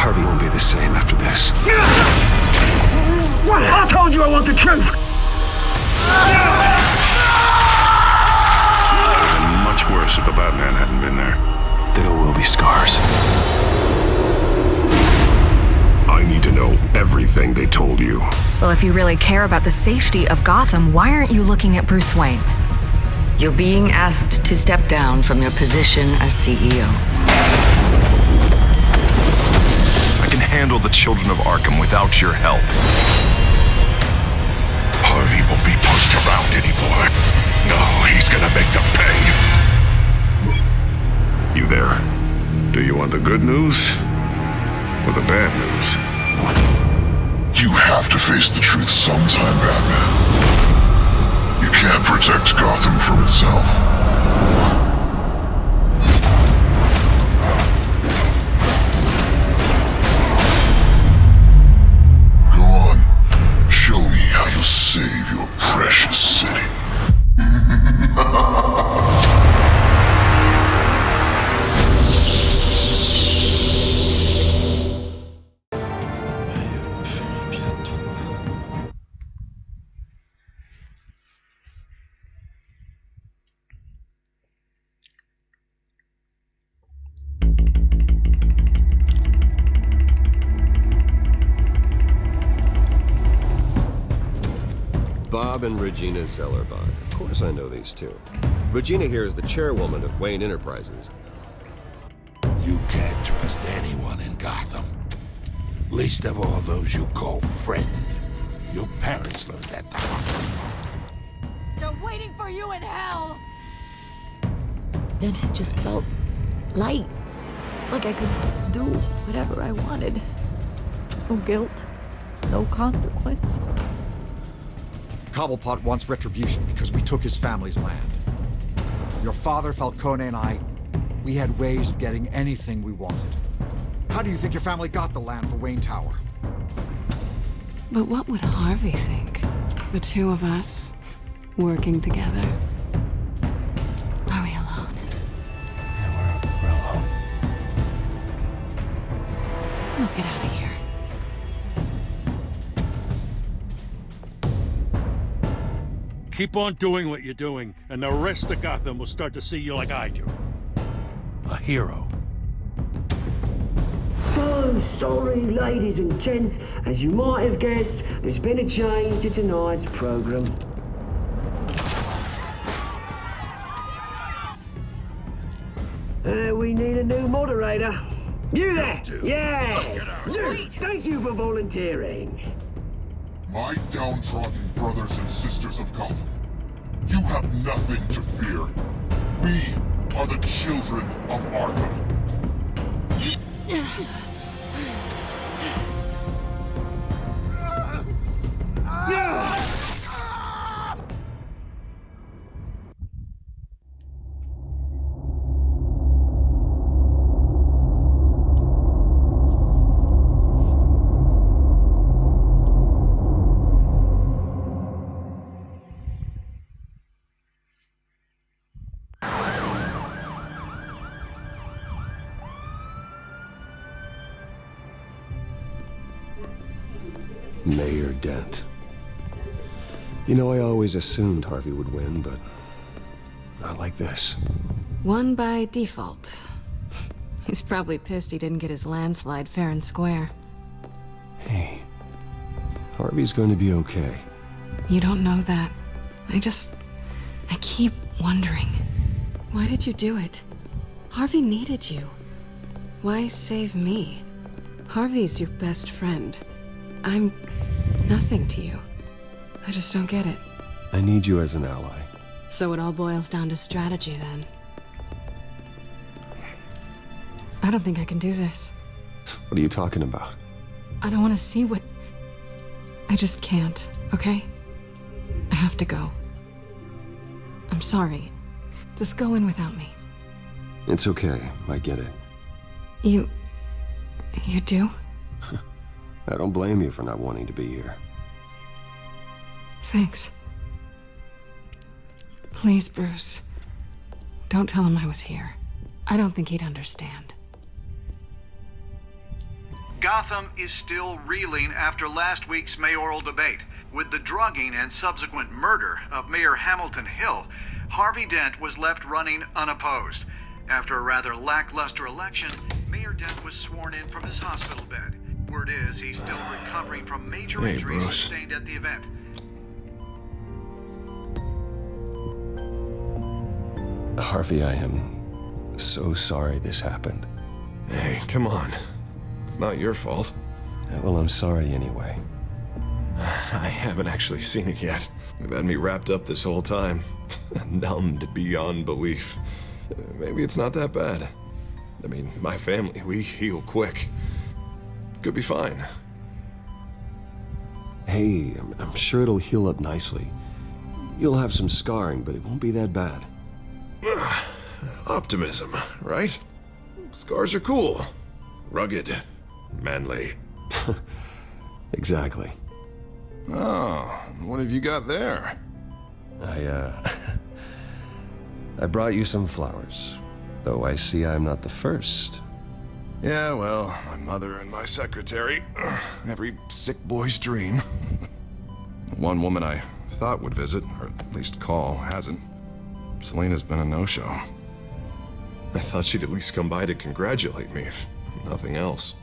Harvey won't be the same after this. What? I told you I want the truth! It would have been much worse if the Batman hadn't been there. There will be scars. I need to know everything they told you. Well, if you really care about the safety of Gotham, why aren't you looking at Bruce Wayne? You're being asked to step down from your position as CEO. I can handle the children of Arkham without your help. Harvey won't be pushed around anymore. No, he's gonna make them pay. You there? Do you want the good news or the bad news? You have to face the truth sometime, Batman. You can't protect Gotham from itself. Go on. Show me how you'll save your precious city. Épisode 3. Bob and Regina Zellerbach. Of course I know these two. Regina here is the chairwoman of Wayne Enterprises. You can't trust anyone in Gotham. Least of all those you call friends. Your parents learned that the hard way. They're waiting for you in hell! Then it just felt light. Like I could do whatever I wanted. No guilt. No consequence. Cobblepot wants retribution because we took his family's land. Your father, Falcone, and I, we had ways of getting anything we wanted. How do you think your family got the land for Wayne Tower? But what would Harvey think? The two of us, working together. Are we alone? Yeah, we're alone. Let's get out of here. Keep on doing what you're doing, and the rest of Gotham will start to see you like I do. A hero. So sorry, ladies and gents. As you might have guessed, there's been a change to tonight's program. We need a new moderator. You there? Yeah! You! Thank you for volunteering. My downtrodden brothers and sisters of Gotham, you have nothing to fear. We are the children of Arkham. Mayor Dent. You know, I always assumed Harvey would win, but not like this. Won by default. He's probably pissed he didn't get his landslide fair and square. Hey, Harvey's going to be okay. You don't know that. I keep wondering. Why did you do it? Harvey needed you. Why save me? Harvey's your best friend. I'm nothing to you. I just don't get it. I need you as an ally. So it all boils down to strategy, then. I don't think I can do this. What are you talking about? I don't want to see what... I just can't, okay? I have to go. I'm sorry. Just go in without me. It's okay. I get it. You do? I don't blame you for not wanting to be here. Thanks. Please, Bruce. Don't tell him I was here. I don't think he'd understand. Gotham is still reeling after last week's mayoral debate. With the drugging and subsequent murder of Mayor Hamilton Hill, Harvey Dent was left running unopposed. After a rather lackluster election, Mayor Dent was sworn in from his hospital bed. Word is he's still recovering from major injuries sustained at the event. Harvey, I am so sorry this happened. Hey, come on. It's not your fault. Well, I'm sorry anyway. I haven't actually seen it yet. You've had me wrapped up this whole time. Numbed beyond belief. Maybe it's not that bad. I mean, my family, we heal quick. Could be fine. Hey, I'm sure it'll heal up nicely. You'll have some scarring, but it won't be that bad. Optimism, right? Scars are cool. Rugged. Manly. Exactly. Oh, what have you got there? I brought you some flowers. Though I see I'm not the first. Yeah, well, my mother and my secretary. Every sick boy's dream. One woman I thought would visit, or at least call, hasn't. Selena's been a no-show. I thought she'd at least come by to congratulate me, if nothing else.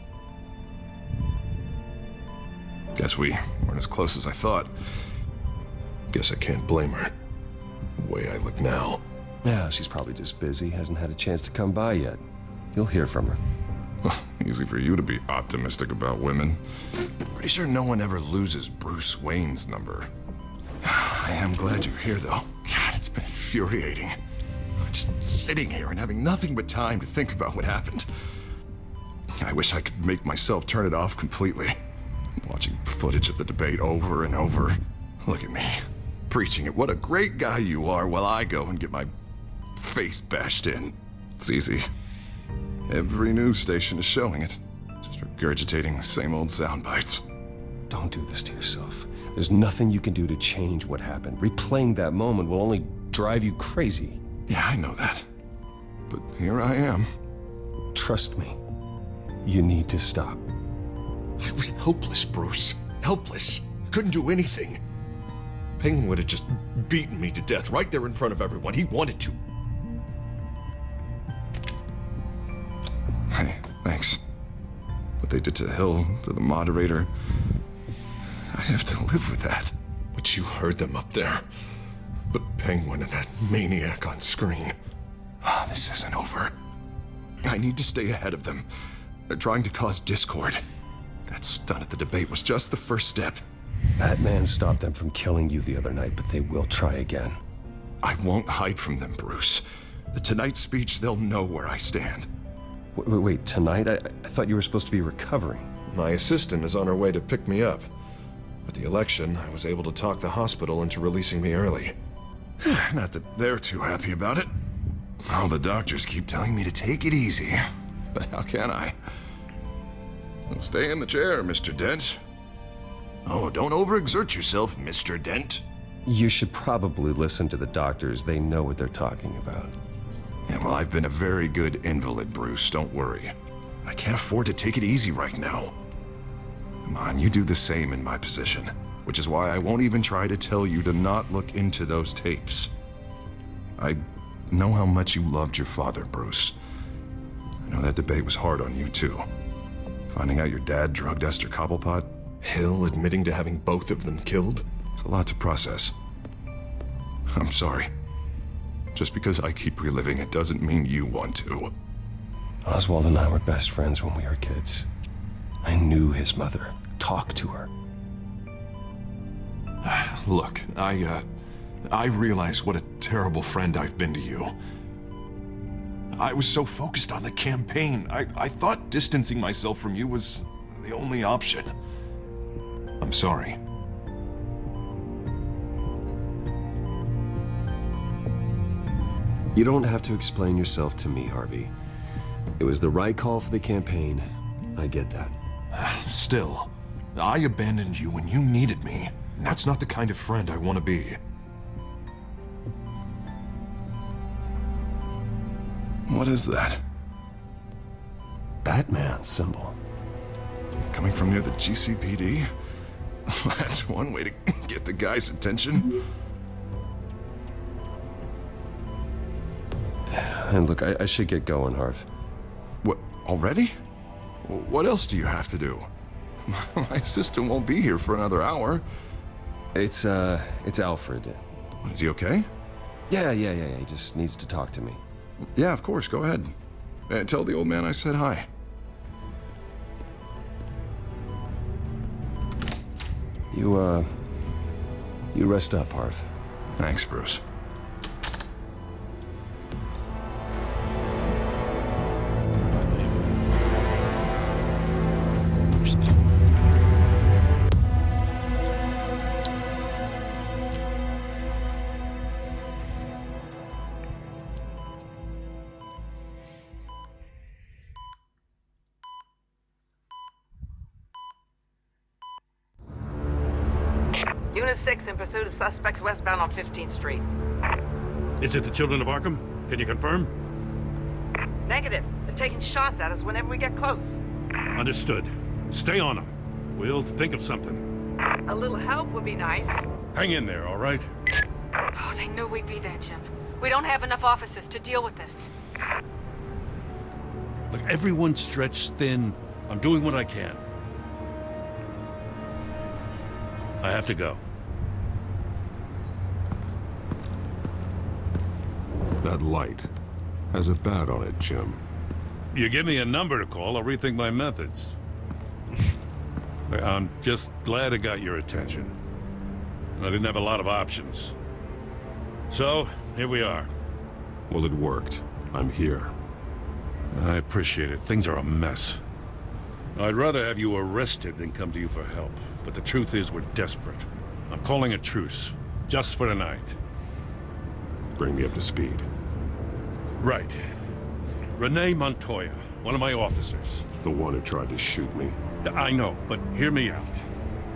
Guess we weren't as close as I thought. Guess I can't blame her. The way I look now. Yeah, she's probably just busy, hasn't had a chance to come by yet. You'll hear from her. Easy for you to be optimistic about women. Pretty sure no one ever loses Bruce Wayne's number. I am glad you're here, though. God, it's been infuriating. Just sitting here and having nothing but time to think about what happened. I wish I could make myself turn it off completely. Watching footage of the debate over and over. Look at me, preaching at what a great guy you are while I go and get my face bashed in. It's easy. Every news station is showing it. Just regurgitating the same old sound bites. Don't do this to yourself. There's nothing you can do to change what happened. Replaying that moment will only drive you crazy. Yeah, I know that. But here I am. Trust me. You need to stop. I was helpless, Bruce. Helpless. Couldn't do anything. Penguin would have just beaten me to death right there in front of everyone. He wanted to. Hey, thanks. What they did to Hill, to the moderator, I have to live with that. But you heard them up there. The Penguin and that maniac on screen. This isn't over. I need to stay ahead of them. They're trying to cause discord. That stunt at the debate was just the first step. Batman stopped them from killing you the other night, but they will try again. I won't hide from them, Bruce. The Tonight speech, they'll know where I stand. Wait, tonight? I thought you were supposed to be recovering. My assistant is on her way to pick me up. With the election, I was able to talk the hospital into releasing me early. Not that they're too happy about it. All the doctors keep telling me to take it easy. But how can I? Well, stay in the chair, Mr. Dent. Oh, don't overexert yourself, Mr. Dent. You should probably listen to the doctors. They know what they're talking about. Yeah, well, I've been a very good invalid, Bruce. Don't worry. I can't afford to take it easy right now. Come on, you do the same in my position. Which is why I won't even try to tell you to not look into those tapes. I know how much you loved your father, Bruce. I know that debate was hard on you, too. Finding out your dad drugged Esther Cobblepot, Hill admitting to having both of them killed. It's a lot to process. I'm sorry. Just because I keep reliving it doesn't mean you want to. Oswald and I were best friends when we were kids. I knew his mother. Talked to her. Look, I realize what a terrible friend I've been to you. I was so focused on the campaign. I thought distancing myself from you was the only option. I'm sorry. You don't have to explain yourself to me, Harvey. It was the right call for the campaign. I get that. Still, I abandoned you when you needed me. That's not the kind of friend I want to be. What is that? Batman symbol. Coming from near the GCPD? That's one way to get the guy's attention. And look, I should get going, Harv. What, already? What else do you have to do? My assistant won't be here for another hour. It's Alfred. Is he okay? Yeah, he just needs to talk to me. Yeah, of course, go ahead. Tell the old man I said hi. You rest up, Harv. Thanks, Bruce. Unit 6 in pursuit of suspects westbound on 15th Street. Is it the Children of Arkham? Can you confirm? Negative. They're taking shots at us whenever we get close. Understood. Stay on them. We'll think of something. A little help would be nice. Hang in there, all right? Oh, they knew we'd be there, Jim. We don't have enough officers to deal with this. Look, everyone's stretched thin. I'm doing what I can. I have to go. That light has a bat on it, Jim. You give me a number to call, I'll rethink my methods. I'm just glad I got your attention. I didn't have a lot of options. So, here we are. Well, it worked. I'm here. I appreciate it. Things are a mess. I'd rather have you arrested than come to you for help. But the truth is, we're desperate. I'm calling a truce. Just for tonight. Bring me up to speed. Right. Renee Montoya, one of my officers. The one who tried to shoot me. I know, but hear me out.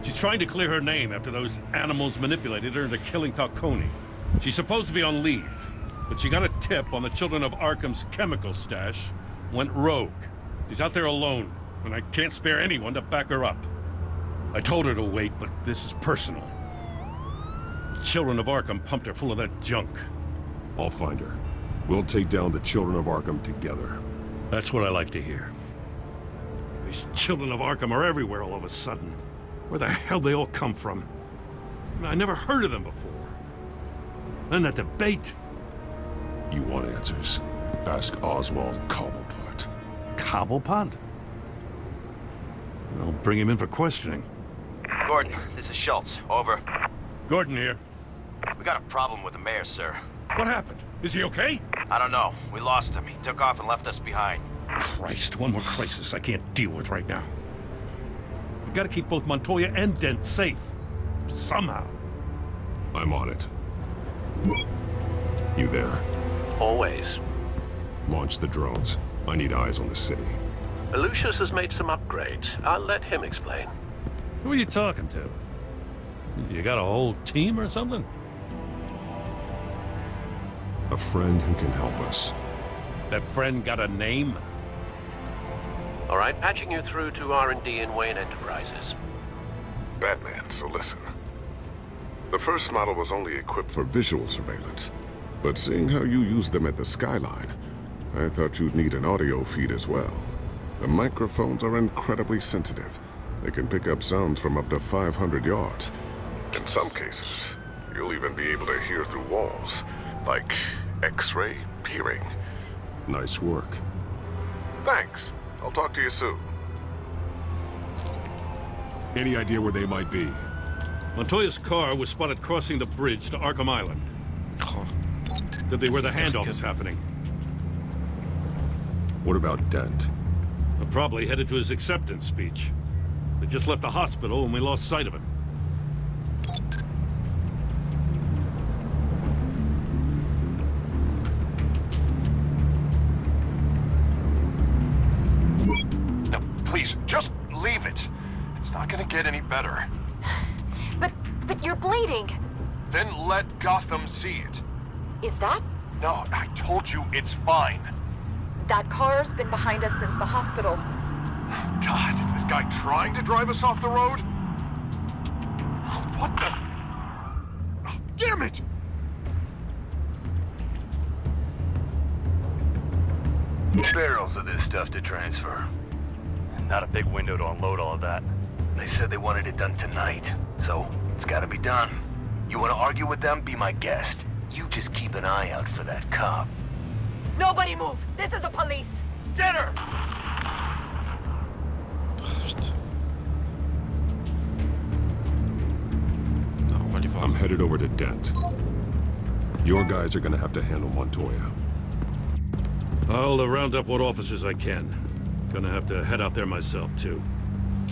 She's trying to clear her name after those animals manipulated her into killing Falcone. She's supposed to be on leave, but she got a tip on the Children of Arkham's chemical stash, went rogue. She's out there alone, and I can't spare anyone to back her up. I told her to wait, but this is personal. The Children of Arkham pumped her full of that junk. I'll find her. We'll take down the Children of Arkham together. That's what I like to hear. These Children of Arkham are everywhere all of a sudden. Where the hell they all come from? I never heard of them before. Then that debate. You want answers? Ask Oswald Cobblepot. Cobblepot? I'll bring him in for questioning. Gordon, this is Schultz. Over. Gordon here. We got a problem with the mayor, sir. What happened? Is he okay? I don't know. We lost him. He took off and left us behind. Christ, one more crisis I can't deal with right now. We've got to keep both Montoya and Dent safe. Somehow. I'm on it. You there? Always. Launch the drones. I need eyes on the city. Lucius has made some upgrades. I'll let him explain. Who are you talking to? You got a whole team or something? A friend who can help us. That friend got a name? All right, patching you through to R&D in Wayne Enterprises. Batman, so listen. The first model was only equipped for visual surveillance, but seeing how you use them at the Skyline, I thought you'd need an audio feed as well. The microphones are incredibly sensitive. They can pick up sounds from up to 500 yards. In some cases, you'll even be able to hear through walls, like X-ray peering. Nice work. Thanks. I'll talk to you soon. Any idea where they might be? Montoya's car was spotted crossing the bridge to Arkham Island. Could be where the handoff is happening. What about Dent? They're probably headed to his acceptance speech. They just left the hospital and we lost sight of him. No, please, just leave it. It's not gonna get any better. But you're bleeding. Then let Gotham see it. Is that? No, I told you it's fine. That car's been behind us since the hospital. God, is this guy trying to drive us off the road? What the? Oh, damn it! Barrels of this stuff to transfer. And not a big window to unload all of that. They said they wanted it done tonight, so it's gotta be done. You wanna argue with them? Be my guest. You just keep an eye out for that cop. Nobody move! This is the police! Get her! I'm headed over to Dent. Your guys are gonna have to handle Montoya. I'll round up what officers I can. Gonna have to head out there myself, too.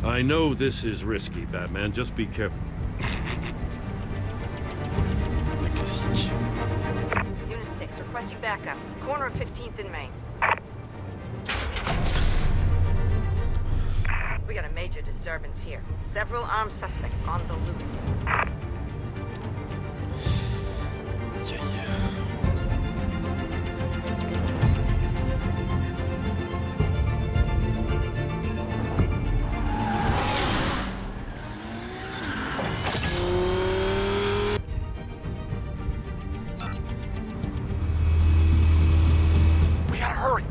I know this is risky, Batman. Just be careful. Unit 6, requesting backup. Corner of 15th and Main. We got a major disturbance here. Several armed suspects on the loose.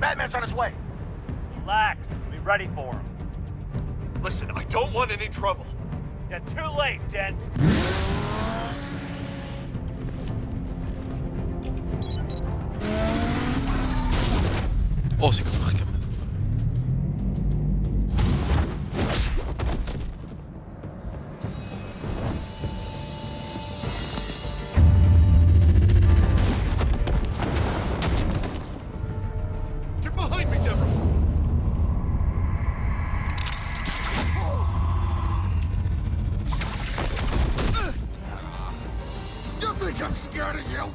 Batman's on his way. Relax. Be ready for him. Listen, I don't want any trouble. You're too late, Dent. Oh, c'est comme Arkham. I'm scared of you.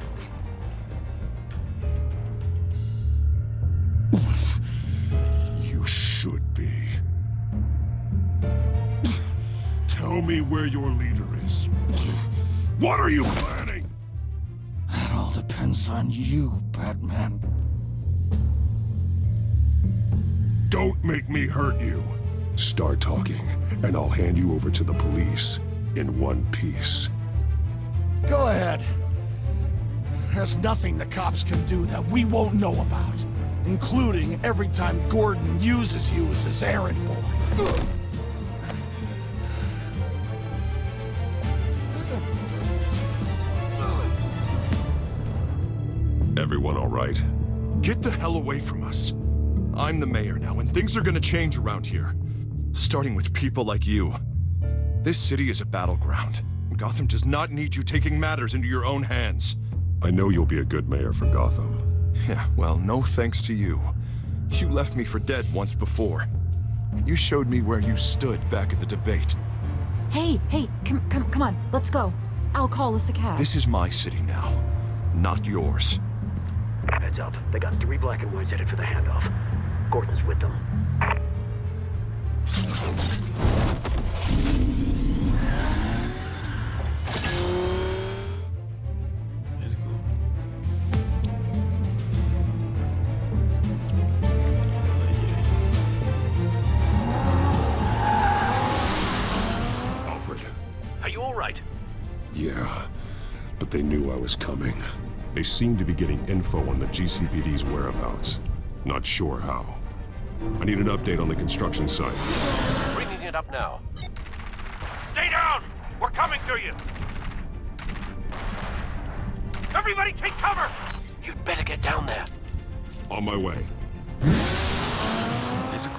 You should be. Tell me where your leader is. What are you planning? That all depends on you, Batman. Don't make me hurt you. Start talking, and I'll hand you over to the police in one piece. Go ahead. There's nothing the cops can do that we won't know about, including every time Gordon uses you as his errand boy. Everyone all right? Get the hell away from us. I'm the mayor now, and things are gonna change around here. Starting with people like you. This city is a battleground. Gotham does not need you taking matters into your own hands. I know you'll be a good mayor for Gotham. Yeah, well, no thanks to you. You left me for dead once before. You showed me where you stood back at the debate. Hey, come on, let's go. I'll call us a cab. This is my city now, not yours. Heads up, they got 3 black and whites headed for the handoff. Gordon's with them. Let's go. Alfred. Are you all right? Yeah, but they knew I was coming. They seem to be getting info on the GCPD's whereabouts. Not sure how. I need an update on the construction site. Bringing it up now. Stay down! We're coming to you! Everybody take cover! You'd better get down there. On my way. Let's go.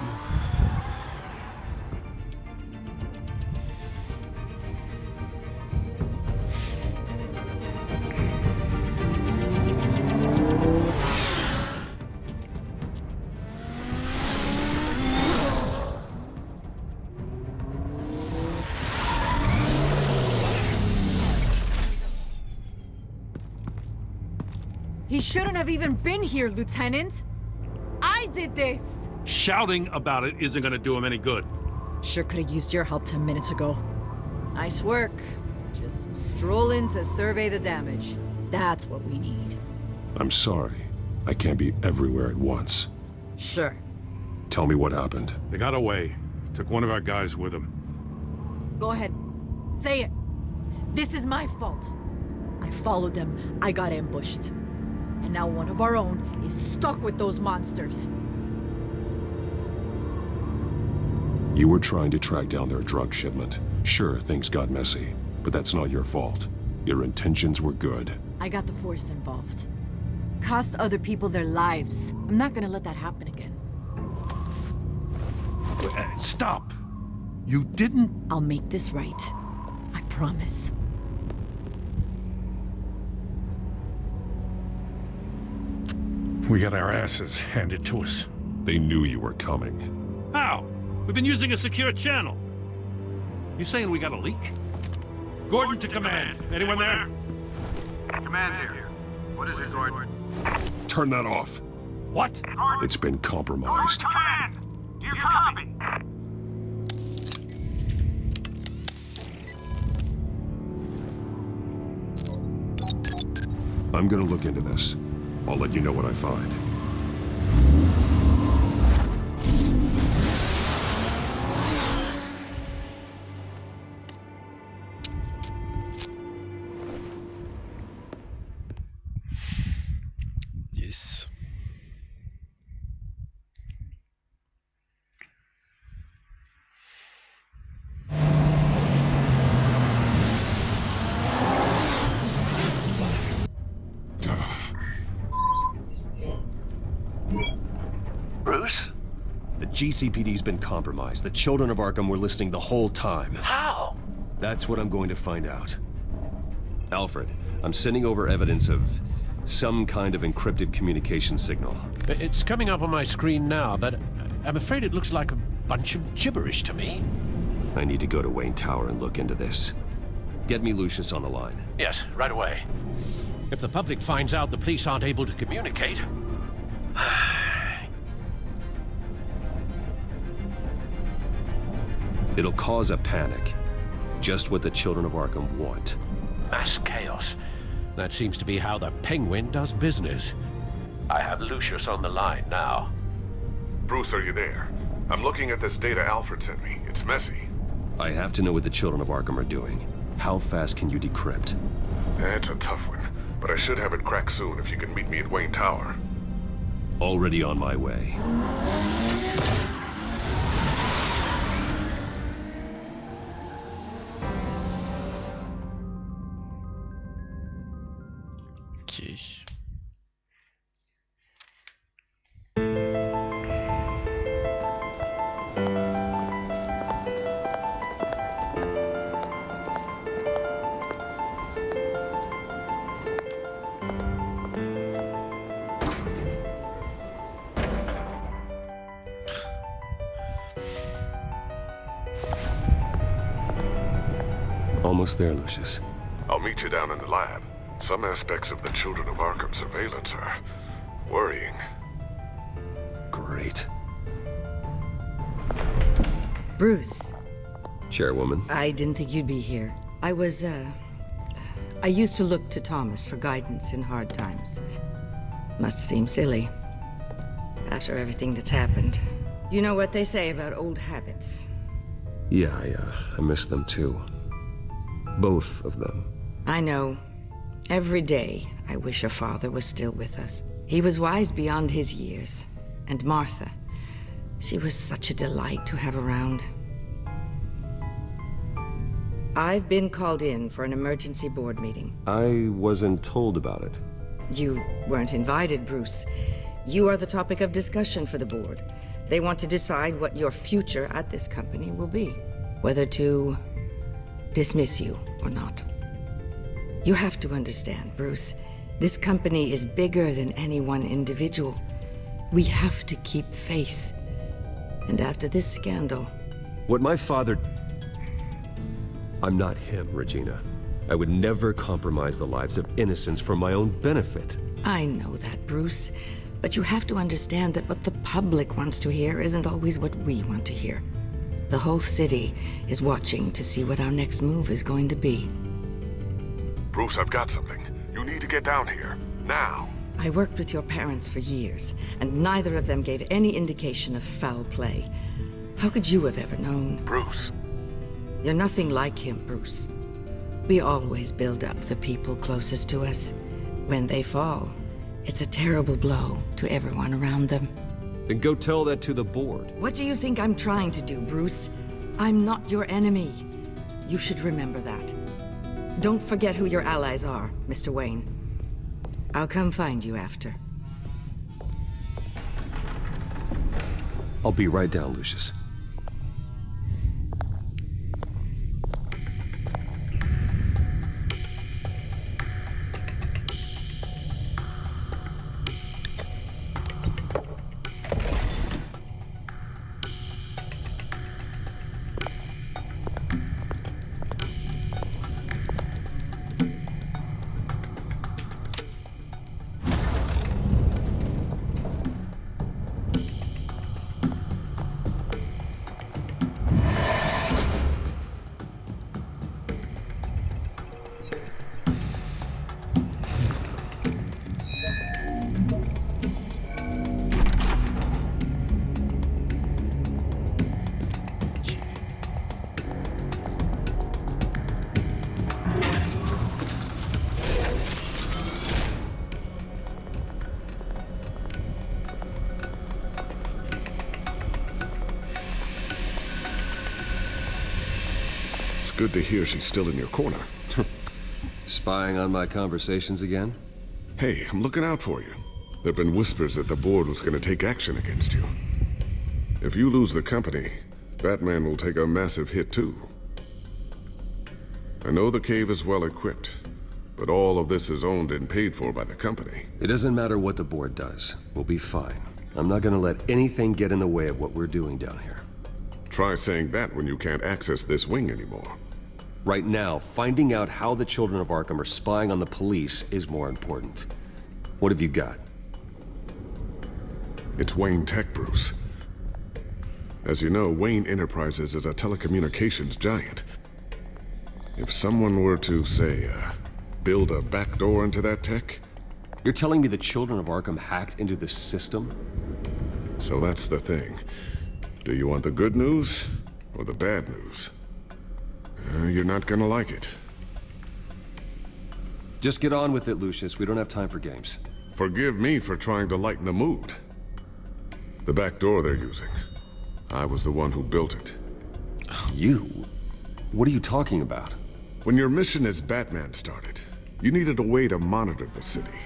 He shouldn't have even been here, Lieutenant. I did this. Shouting about it isn't gonna do him any good. Sure could have used your help 10 minutes ago. Nice work. Just stroll in to survey the damage. That's what we need. I'm sorry. I can't be everywhere at once. Sure. Tell me what happened. They got away. Took one of our guys with them. Go ahead. Say it. This is my fault. I followed them. I got ambushed. And now one of our own is stuck with those monsters. You were trying to track down their drug shipment. Sure, things got messy, but that's not your fault. Your intentions were good. I got the Force involved. Cost other people their lives. I'm not gonna let that happen again. Stop! You didn't... I'll make this right. I promise. We got our asses handed to us. They knew you were coming. How? We've been using a secure channel. You saying we got a leak? Gordon to command. Anyone there? Command here. What is it, Gordon? Turn that off. What? It's been compromised. Command! Do you copy? I'm gonna look into this. I'll let you know what I find. Yes. Bruce? The GCPD's been compromised. The children of Arkham were listening the whole time. How? That's what I'm going to find out. Alfred, I'm sending over evidence of some kind of encrypted communication signal. It's coming up on my screen now, but I'm afraid it looks like a bunch of gibberish to me. I need to go to Wayne Tower and look into this. Get me Lucius on the line. Yes, right away. If the public finds out the police aren't able to communicate... It'll cause a panic. Just what the children of Arkham want. Mass chaos. That seems to be how the Penguin does business. I have Lucius on the line now. Bruce, are you there? I'm looking at this data Alfred sent me. It's messy. I have to know what the children of Arkham are doing. How fast can you decrypt? That's a tough one, but I should have it cracked soon if you can meet me at Wayne Tower. Already on my way. Okay. Almost there, Lucius. I'll meet you down in the lab. Some aspects of the Children of Arkham surveillance are worrying. Great. Bruce. Chairwoman. I didn't think you'd be here. I used to look to Thomas for guidance in hard times. Must seem silly. After everything that's happened. You know what they say about old habits. Yeah, I miss them too. Both of them. I know. Every day, I wish your father was still with us. He was wise beyond his years. And Martha, she was such a delight to have around. I've been called in for an emergency board meeting. I wasn't told about it. You weren't invited, Bruce. You are the topic of discussion for the board. They want to decide what your future at this company will be. Whether to dismiss you or not. You have to understand, Bruce. This company is bigger than any one individual. We have to keep face. And after this scandal... What my father... I'm not him, Regina. I would never compromise the lives of innocents for my own benefit. I know that, Bruce. But you have to understand that what the public wants to hear isn't always what we want to hear. The whole city is watching to see what our next move is going to be. Bruce, I've got something. You need to get down here. Now. I worked with your parents for years, and neither of them gave any indication of foul play. How could you have ever known? Bruce. You're nothing like him, Bruce. We always build up the people closest to us. When they fall, it's a terrible blow to everyone around them. Then go tell that to the board. What do you think I'm trying to do, Bruce? I'm not your enemy. You should remember that. Don't forget who your allies are, Mr. Wayne. I'll come find you after. I'll be right down, Lucius. Good to hear she's still in your corner. Spying on my conversations again? Hey, I'm looking out for you. There've been whispers that the board was going to take action against you. If you lose the company, Batman will take a massive hit too. I know the cave is well equipped, but all of this is owned and paid for by the company. It doesn't matter what the board does. We'll be fine. I'm not gonna let anything get in the way of what we're doing down here. Try saying that when you can't access this wing anymore. Right now, finding out how the children of Arkham are spying on the police is more important. What have you got? It's Wayne Tech, Bruce. As you know, Wayne Enterprises is a telecommunications giant. If someone were to, say, build a backdoor into that tech... You're telling me the children of Arkham hacked into the system? So that's the thing. Do you want the good news or the bad news? You're not gonna like it. Just get on with it, Lucius. We don't have time for games. Forgive me for trying to lighten the mood. The back door they're using. I was the one who built it. You? What are you talking about? When your mission as Batman started, you needed a way to monitor the city.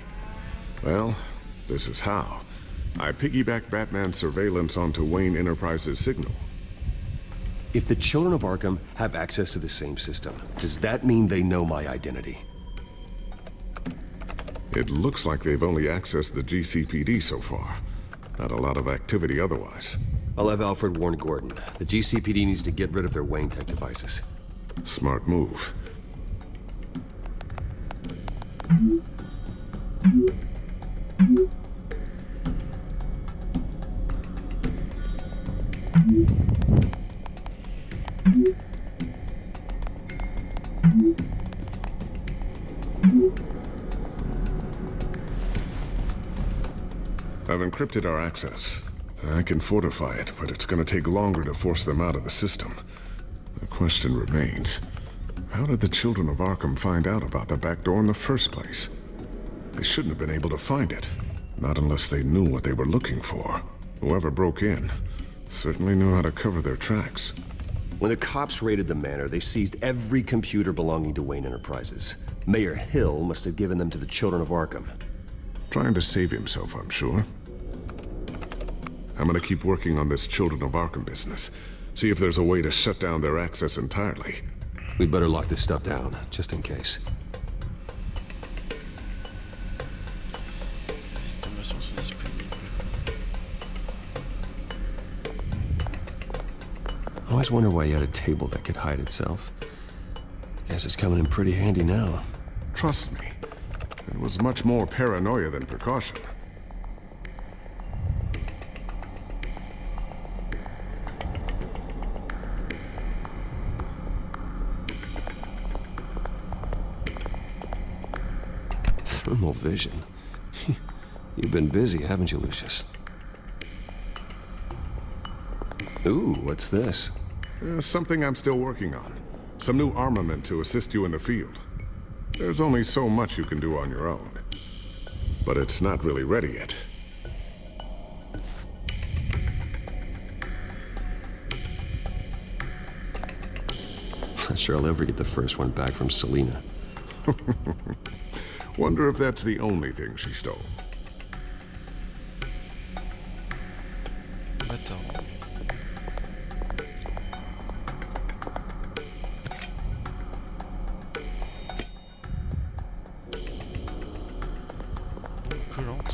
Well, this is how. I piggybacked Batman's surveillance onto Wayne Enterprises' signal. If the children of Arkham have access to the same system, does that mean they know my identity? It looks like they've only accessed the GCPD so far. Not a lot of activity otherwise. I'll have Alfred warn Gordon. The GCPD needs to get rid of their Wayne Tech devices. Smart move. I've encrypted our access. I can fortify it, but it's gonna take longer to force them out of the system. The question remains, how did the children of Arkham find out about the back door in the first place? They shouldn't have been able to find it. Not unless they knew what they were looking for. Whoever broke in certainly knew how to cover their tracks. When the cops raided the manor, they seized every computer belonging to Wayne Enterprises. Mayor Hill must have given them to the children of Arkham. Trying to save himself, I'm sure. I'm gonna keep working on this Children of Arkham business. See if there's a way to shut down their access entirely. We'd better lock this stuff down, just in case. I always wonder why you had a table that could hide itself. Guess it's coming in pretty handy now. Trust me, it was much more paranoia than precaution. Thermal vision. You've been busy, haven't you, Lucius? Ooh, what's this? Something I'm still working on. Some new armament to assist you in the field. There's only so much you can do on your own. But it's not really ready yet. Not sure I'll ever get the first one back from Selena. Wonder if that's the only thing she stole. Attends.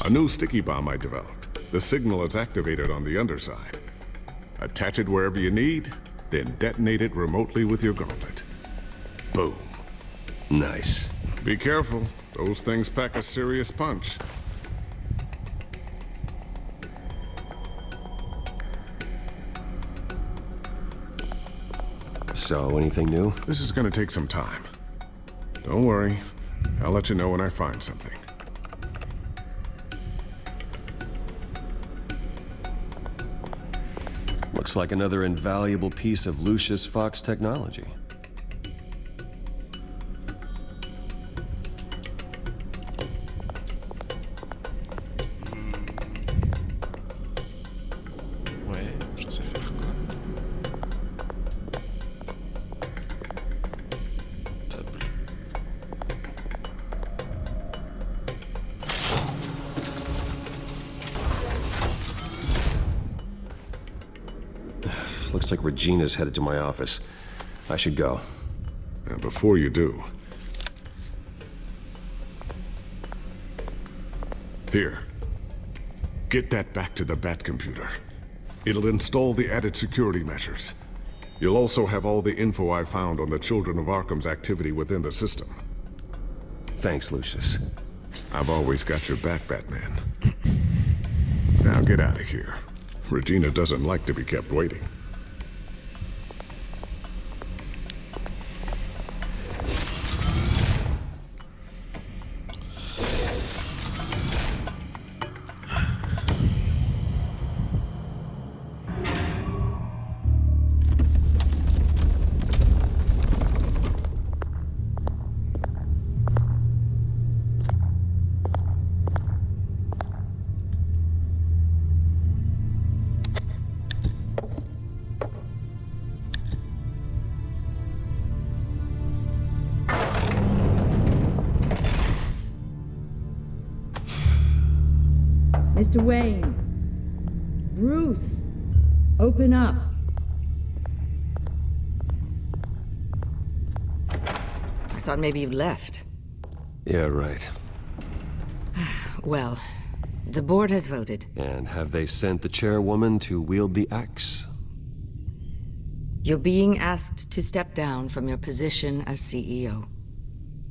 A new sticky bomb I developed. The signal is activated on the underside. Attach it wherever you need, then detonate it remotely with your gauntlet. Boom. Nice. Be careful. Those things pack a serious punch. So, anything new? This is gonna take some time. Don't worry. I'll let you know when I find something. Looks like another invaluable piece of Lucius Fox technology. Ouais, je sais faire quoi? Table. Looks like Regina's headed to my office. I should go. And before you do... Here. Get that back to the Bat computer. It'll install the added security measures. You'll also have all the info I found on the Children of Arkham's activity within the system. Thanks, Lucius. I've always got your back, Batman. Now get out of here. Regina doesn't like to be kept waiting. Mr. Wayne. Bruce. Open up. I thought maybe you left. Yeah, right. Well, the board has voted. And have they sent the chairwoman to wield the axe? You're being asked to step down from your position as CEO.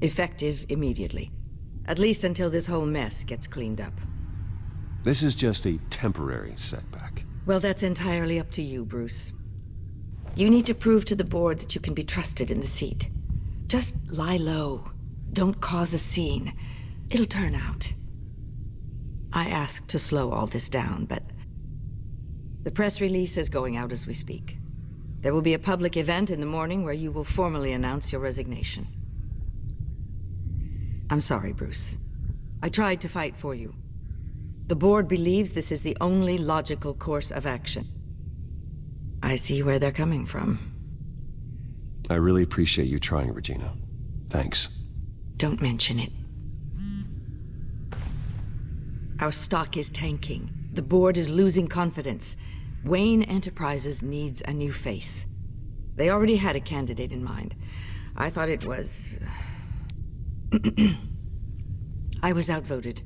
Effective immediately. At least until this whole mess gets cleaned up. This is just a temporary setback. Well, that's entirely up to you, Bruce. You need to prove to the board that you can be trusted in the seat. Just lie low. Don't cause a scene. It'll turn out. I asked to slow all this down, but the press release is going out as we speak. There will be a public event in the morning where you will formally announce your resignation. I'm sorry, Bruce. I tried to fight for you. The board believes this is the only logical course of action. I see where they're coming from. I really appreciate you trying, Regina. Thanks. Don't mention it. Our stock is tanking. The board is losing confidence. Wayne Enterprises needs a new face. They already had a candidate in mind. I thought it was... I was outvoted.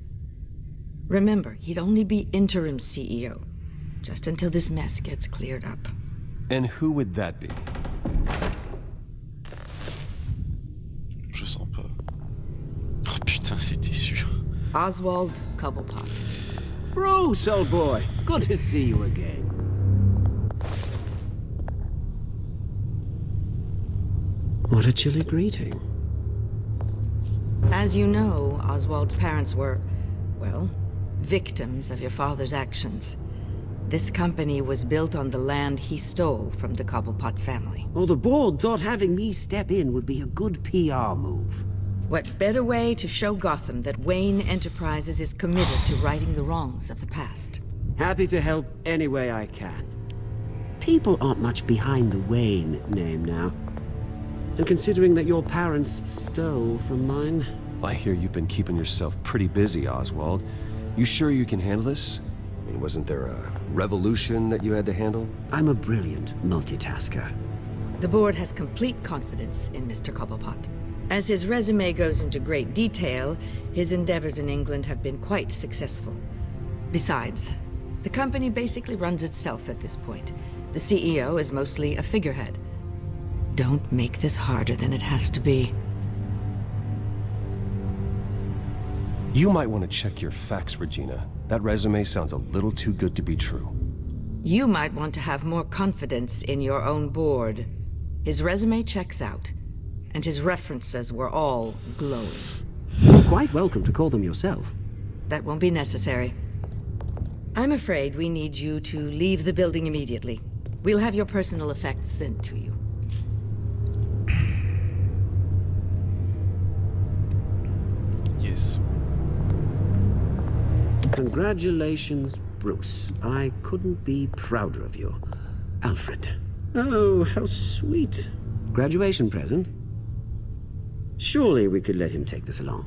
Remember, he'd only be interim CEO, just until this mess gets cleared up. And who would that be? Je sens pas. Oh putain, c'était sûr. Oswald Cobblepot. Bruce, old boy. Good to see you again. What a chilly greeting. As you know, Oswald's parents were, well, victims of your father's actions. This company was built on the land he stole from the Cobblepot family. Well, the board thought having me step in would be a good PR move. What better way to show Gotham that Wayne Enterprises is committed to righting the wrongs of the past? Happy to help any way I can. People aren't much behind the Wayne name now. And considering that your parents stole from mine... I hear you've been keeping yourself pretty busy, Oswald. You sure you can handle this? I mean, wasn't there a revolution that you had to handle? I'm a brilliant multitasker. The board has complete confidence in Mr. Cobblepot. As his resume goes into great detail, his endeavors in England have been quite successful. Besides, the company basically runs itself at this point. The CEO is mostly a figurehead. Don't make this harder than it has to be. You might want to check your facts, Regina. That resume sounds a little too good to be true. You might want to have more confidence in your own board. His resume checks out, and his references were all glowing. You're quite welcome to call them yourself. That won't be necessary. I'm afraid we need you to leave the building immediately. We'll have your personal effects sent to you. Yes. Congratulations, Bruce. I couldn't be prouder of you. Alfred. Oh, how sweet. Graduation present? Surely we could let him take this along.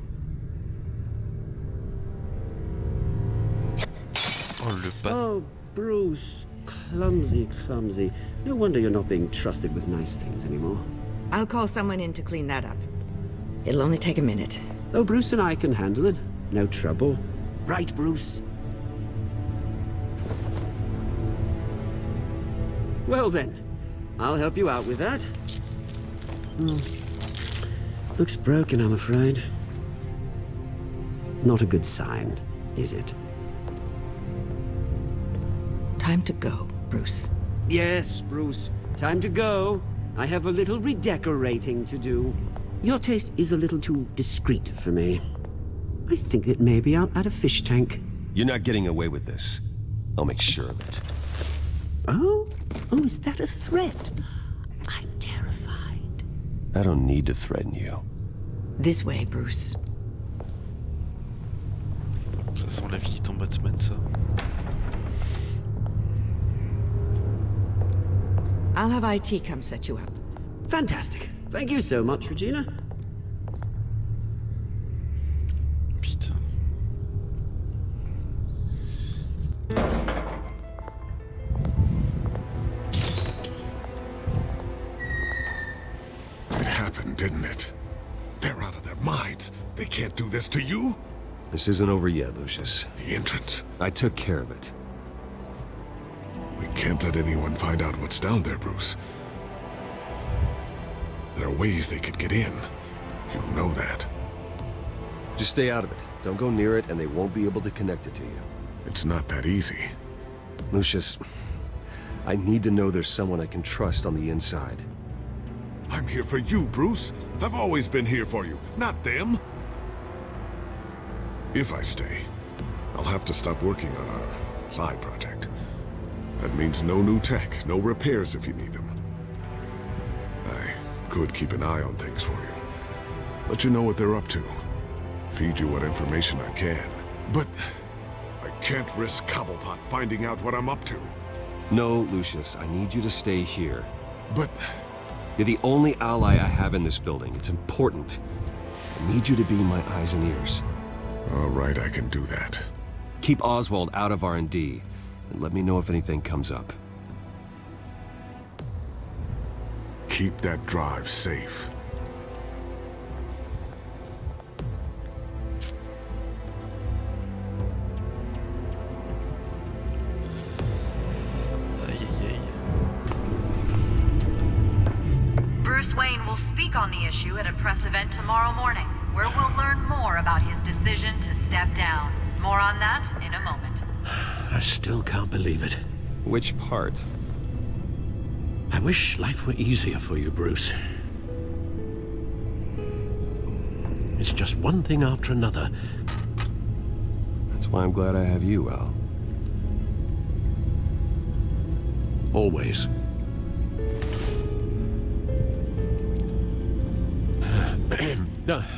Oh, Bruce. Clumsy, clumsy. No wonder you're not being trusted with nice things anymore. I'll call someone in to clean that up. It'll only take a minute. Oh, Bruce and I can handle it. No trouble. Right, Bruce? Well then, I'll help you out with that. Looks broken, I'm afraid. Not a good sign, is it? Time to go, Bruce. Yes, Bruce. Time to go. I have a little redecorating to do. Your taste is a little too discreet for me. I think it may be out at a fish tank. You're not getting away with this. I'll make sure of it. Oh? Oh, is that a threat? I'm terrified. I don't need to threaten you. This way, Bruce. Ça sent la vie en Batman, ça. I'll have IT come set you up. Fantastic. Thank you so much, Regina. Putain. It happened, didn't it? They're out of their minds. They can't do this to you. This isn't over yet, Lucius. The entrance. I took care of it. We can't let anyone find out what's down there, Bruce. There are ways they could get in. You know that. Just stay out of it. Don't go near it, and they won't be able to connect it to you. It's not that easy. Lucius, I need to know there's someone I can trust on the inside. I'm here for you, Bruce. I've always been here for you, not them. If I stay, I'll have to stop working on our side project. That means no new tech, no repairs if you need them. I could keep an eye on things for you. Let you know what they're up to. Feed you what information I can. But I can't risk Cobblepot finding out what I'm up to. No, Lucius, I need you to stay here. But... You're the only ally I have in this building. It's important. I need you to be my eyes and ears. All right, I can do that. Keep Oswald out of R&D, and let me know if anything comes up. Keep that drive safe. Bruce Wayne will speak on the issue at a press event tomorrow morning, where we'll learn more about his decision to step down. More on that in a moment. I still can't believe it. Which part? I wish life were easier for you, Bruce. It's just one thing after another. That's That's why I'm glad I have you, Al. Always.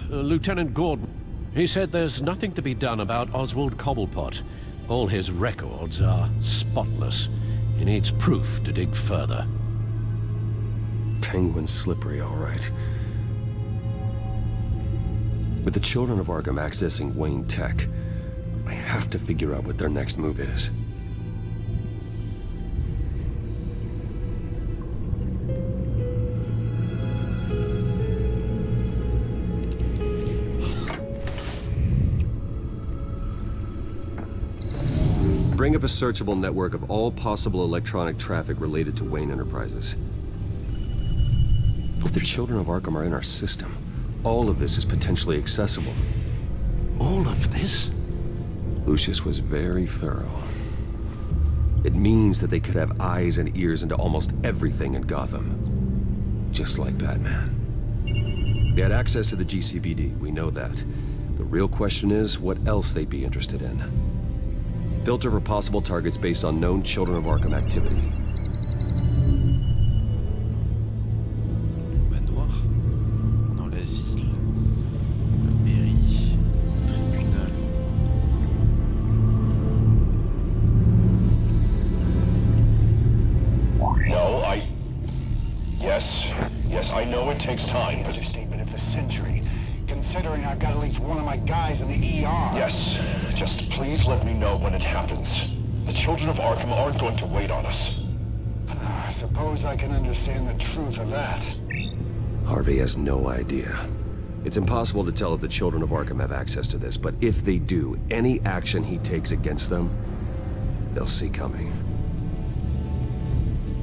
Lieutenant Gordon, he said there's nothing to be done about Oswald Cobblepot. All his records are spotless. He needs proof to dig further. Penguin's slippery, all right. With the children of Arkham accessing Wayne Tech, I have to figure out what their next move is. Bring up a searchable network of all possible electronic traffic related to Wayne Enterprises. If the children of Arkham are in our system, all of this is potentially accessible. All of this? Lucius was very thorough. It means that they could have eyes and ears into almost everything in Gotham. Just like Batman. They had access to the GCPD, we know that. The real question is what else they'd be interested in. Filter for possible targets based on known Children of Arkham activity. Manoir, pendant l'asile, la mairie, le tribunal. No, Yes, I know it takes time, but... Understatement of the century, considering I've got at least one of my guys in the ER. Yes, just please let me know when it happens. The children of Arkham aren't going to wait on us. I suppose I can understand the truth of that. Harvey has no idea. It's impossible to tell if the children of Arkham have access to this, but if they do, any action he takes against them, they'll see coming.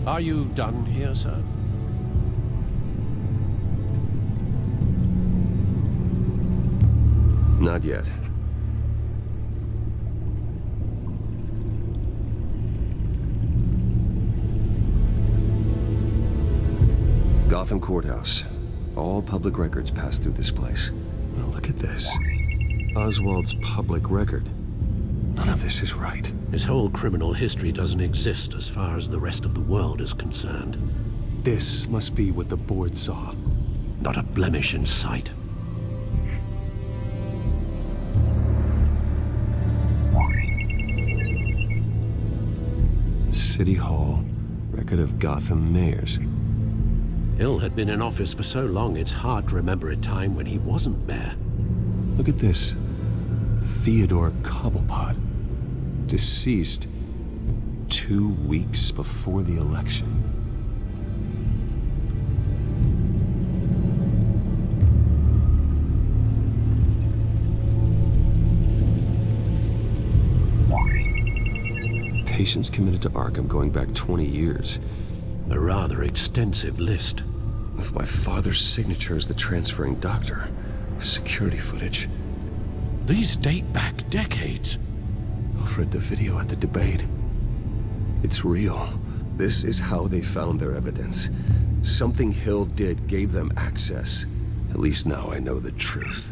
Are you done here, sir? Not yet. Gotham Courthouse. All public records pass through this place. Well, look at this. Oswald's public record. None of this is right. His whole criminal history doesn't exist as far as the rest of the world is concerned. This must be what the board saw. Not a blemish in sight. City Hall. Record of Gotham mayors. Hill had been in office for so long, it's hard to remember a time when he wasn't mayor. Look at this. Theodore Cobblepot. Deceased 2 weeks before the election. Patients committed to Arkham going back 20 years. A rather extensive list. With my father's signature as the transferring doctor. Security footage. These date back decades. Alfred, the video at the debate. It's real. This is how they found their evidence. Something Hill did gave them access. At least now I know the truth.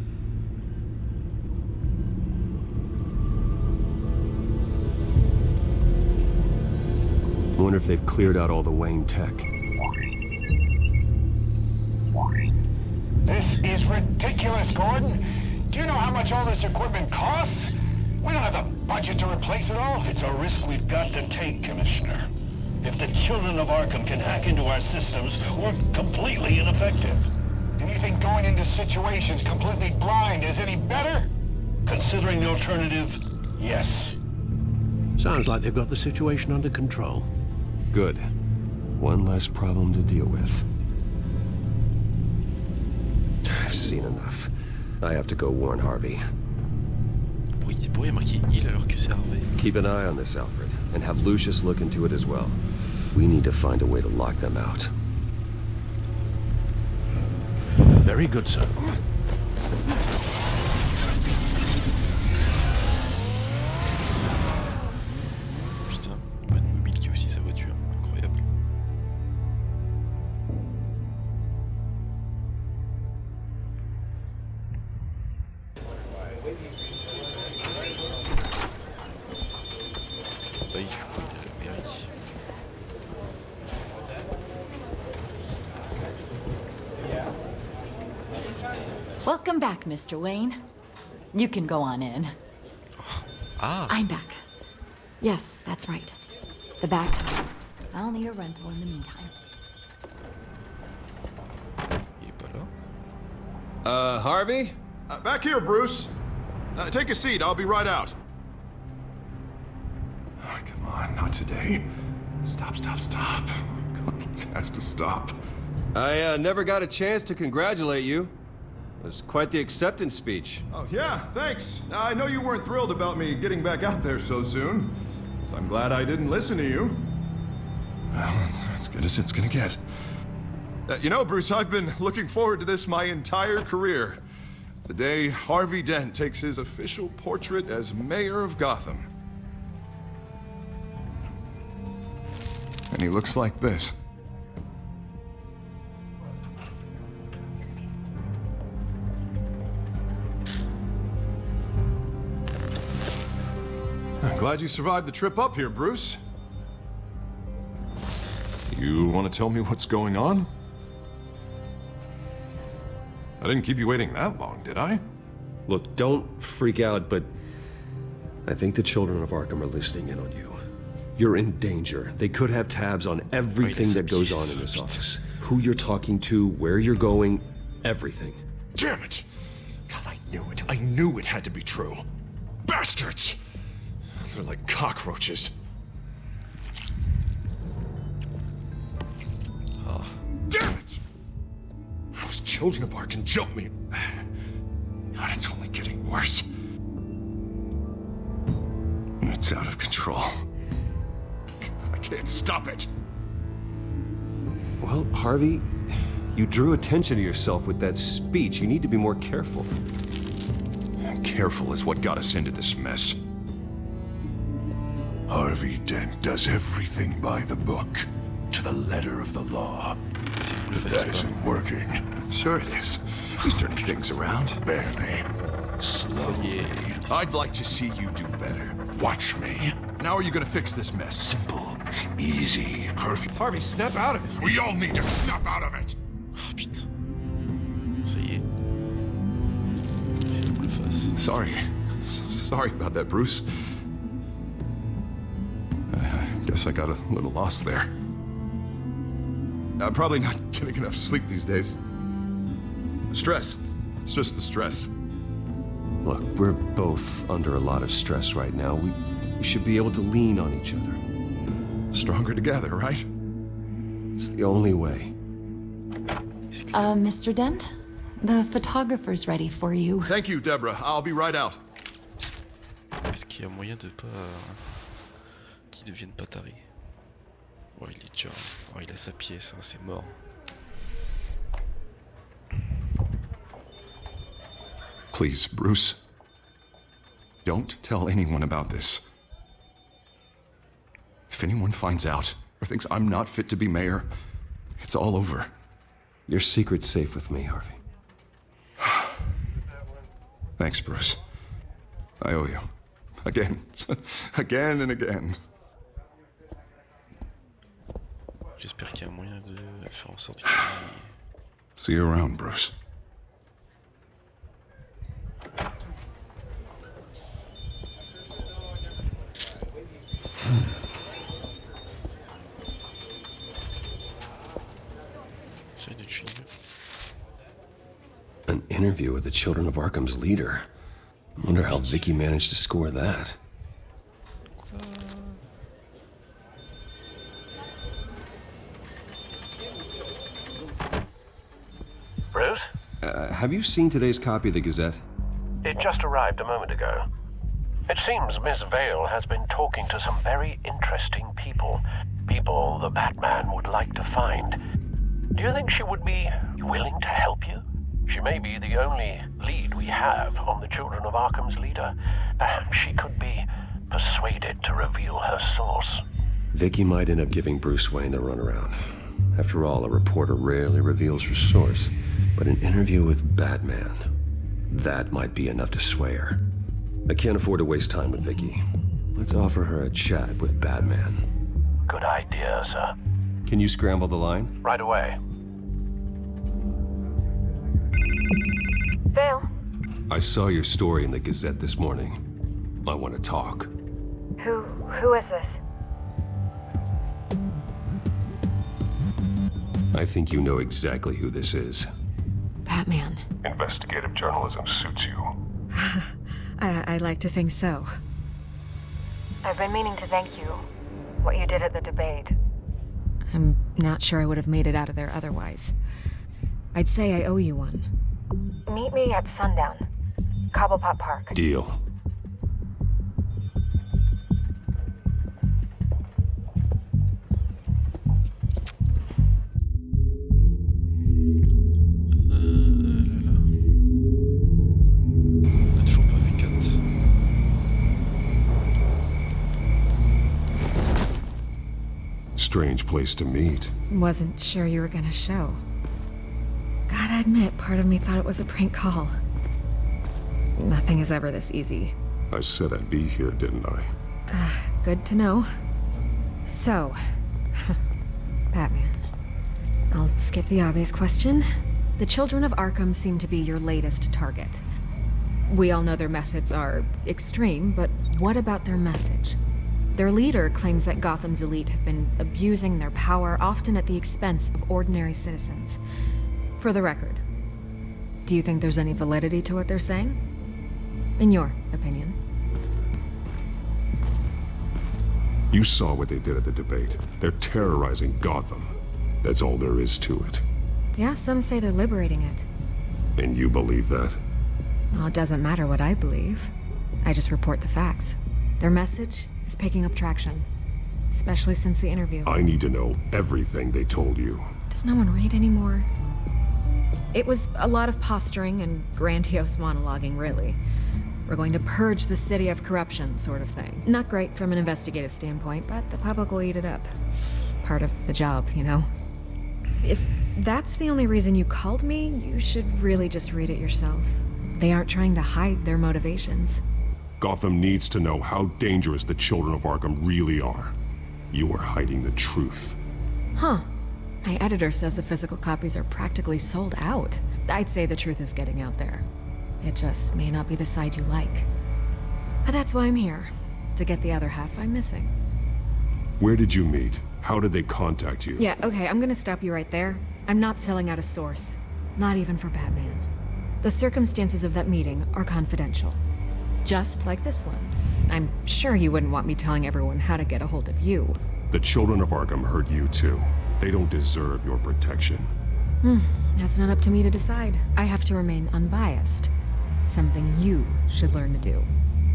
I wonder if they've cleared out all the Wayne tech. This is ridiculous, Gordon. Do you know how much all this equipment costs? We don't have the budget to replace it all. It's a risk we've got to take, Commissioner. If the children of Arkham can hack into our systems, we're completely ineffective. And you think going into situations completely blind is any better? Considering the alternative, yes. Sounds like they've got the situation under control. Good. One less problem to deal with. I've seen enough. I have to go warn Harvey. Pourquoi il y a marqué il alors que c'est Harvey? Keep an eye on this, Alfred, and have Lucius look into it as well. We need to find a way to lock them out. Very good, sir. Putain, Batmobile qui a aussi sa voiture. Incroyable. Welcome back, Mr. Wayne. You can go on in. Ah. I'm back. Yes, that's right. The back. I'll need a rental in the meantime. Il est pas là. Harvey? Back here, Bruce. Take a seat. I'll be right out. Oh, come on, not today. Stop. God, it has to stop. I never got a chance to congratulate you. It was quite the acceptance speech. Oh, yeah, thanks. I know you weren't thrilled about me getting back out there so soon, so I'm glad I didn't listen to you. Well, it's as good as it's gonna get. You know, Bruce, I've been looking forward to this my entire career. The day Harvey Dent takes his official portrait as mayor of Gotham. And he looks like this. I'm glad you survived the trip up here, Bruce. You want to tell me what's going on? I didn't keep you waiting that long, did I? Look, don't freak out, but I think the children of Arkham are listening in on you. You're in danger. They could have tabs on everything that goes on in this office. Who you're talking to, where you're going, everything. Damn it! God, I knew it. I knew it had to be true. Bastards! They're like cockroaches. Damn it! Those children of Arkham jumped me. God, it's only getting worse. It's out of control. I can't stop it. Well, Harvey, you drew attention to yourself with that speech. You need to be more careful. Careful is what got us into this mess. Harvey Dent does everything by the book, to the letter of the law. That isn't working. Sure it is. He's turning things around. Barely. Slowly. I'd like to see you do better. Watch me. Now are you gonna fix this mess? Simple. Easy. Harvey, snap out of it. We all need to snap out of it. Oh putain. Ça y est. C'est double face. Sorry. Sorry about that, Bruce. I guess I got a little lost there. I'm probably not getting enough sleep these days. The stress. It's just the stress. Look, we're both under a lot of stress right now. We should be able to lean on each other. Stronger together, right? It's the only way. Mr. Dent? The photographer's ready for you. Thank you, Deborah. I'll be right out. Est-ce qu'il y a moyen de pas... qu'ils deviennent pas tarés? Oh, il est déjà... Oh, il a sa pièce, hein, c'est mort. Please, Bruce. Don't tell anyone about this. If anyone finds out or thinks I'm not fit to be mayor, it's all over. Your secret's safe with me, Harvey. Thanks, Bruce. I owe you. Again. Again and again. J'espère qu'il y a un moyen de faire en sorte qu'il... See you around, Bruce. An interview with the Children of Arkham's leader. I wonder how Vicky managed to score that. Bruce? Have you seen today's copy of the Gazette? It just arrived a moment ago. It seems Miss Vale has been talking to some very interesting people. People the Batman would like to find. Do you think she would be willing to help you? She may be the only lead we have on the Children of Arkham's leader. Perhaps she could be persuaded to reveal her source. Vicky might end up giving Bruce Wayne the runaround. After all, a reporter rarely reveals her source. But an interview with Batman, that might be enough to sway her. I can't afford to waste time with Vicky. Let's offer her a chat with Batman. Good idea, sir. Can you scramble the line? Right away. Vale? I saw your story in the Gazette this morning. I want to talk. Who is this? I think you know exactly who this is. Batman. Investigative journalism suits you. I'd like to think so. I've been meaning to thank you. What you did at the debate. I'm not sure I would have made it out of there otherwise. I'd say I owe you one. Meet me at sundown. Cobblepot Park. Deal. Strange place to meet. Wasn't sure you were gonna show. Gotta admit, part of me thought it was a prank call. Nothing is ever this easy. I said I'd be here, didn't I? Good to know. So, Batman. I'll skip the obvious question. The children of Arkham seem to be your latest target. We all know their methods are extreme, but what about their message? Their leader claims that Gotham's elite have been abusing their power, often at the expense of ordinary citizens. For the record, do you think there's any validity to what they're saying? In your opinion? You saw what they did at the debate. They're terrorizing Gotham. That's all there is to it. Yeah, some say they're liberating it. And you believe that? Well, it doesn't matter what I believe. I just report the facts. Their message is picking up traction, especially since the interview. I need to know everything they told you. Does no one read anymore? It was a lot of posturing and grandiose monologuing, really. We're going to purge the city of corruption, sort of thing. Not great from an investigative standpoint, but the public will eat it up. Part of the job, you know? If that's the only reason you called me, you should really just read it yourself. They aren't trying to hide their motivations. Gotham needs to know how dangerous the children of Arkham really are. You are hiding the truth. Huh. My editor says the physical copies are practically sold out. I'd say the truth is getting out there. It just may not be the side you like. But that's why I'm here. To get the other half I'm missing. Where did you meet? How did they contact you? Yeah, okay, I'm gonna stop you right there. I'm not selling out a source. Not even for Batman. The circumstances of that meeting are confidential. Just like this one. I'm sure you wouldn't want me telling everyone how to get a hold of you. The children of Arkham heard you too. They don't deserve your protection. That's not up to me to decide. I have to remain unbiased. Something you should learn to do.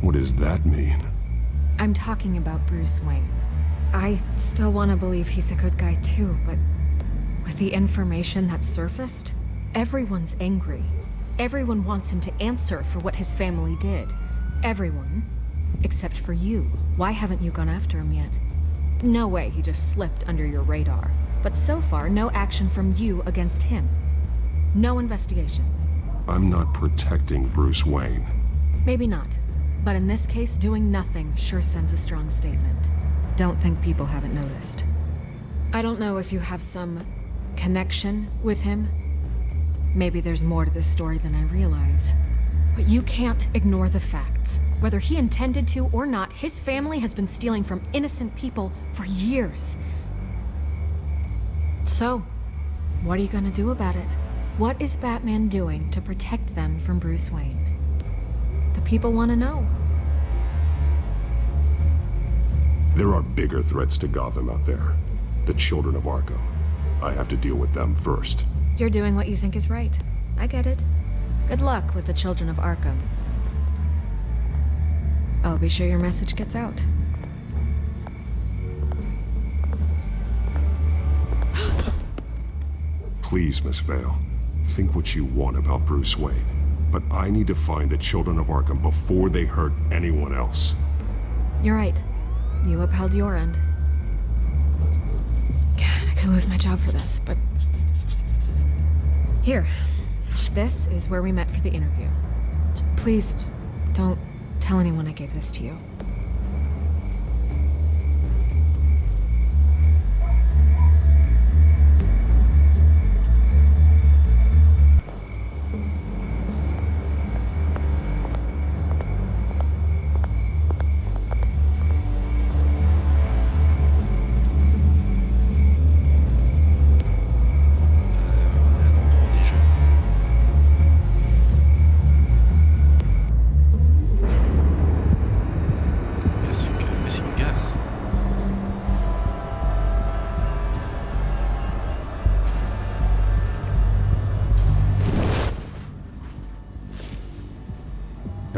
What does that mean? I'm talking about Bruce Wayne. I still want to believe he's a good guy too, but with the information that surfaced, everyone's angry. Everyone wants him to answer for what his family did. Everyone. Except for you. Why haven't you gone after him yet? No way he just slipped under your radar. But so far, no action from you against him. No investigation. I'm not protecting Bruce Wayne. Maybe not. But in this case, doing nothing sure sends a strong statement. Don't think people haven't noticed. I don't know if you have some connection with him. Maybe there's more to this story than I realize. But you can't ignore the facts. Whether he intended to or not, his family has been stealing from innocent people for years. So, what are you gonna do about it? What is Batman doing to protect them from Bruce Wayne? The people want to know. There are bigger threats to Gotham out there. The children of Arkham. I have to deal with them first. You're doing what you think is right. I get it. Good luck with the children of Arkham. I'll be sure your message gets out. Please, Miss Vale. Think what you want about Bruce Wayne. But I need to find the children of Arkham before they hurt anyone else. You're right. You upheld your end. God, I could lose my job for this, but... Here. This is where we met for the interview. Just please, don't tell anyone I gave this to you.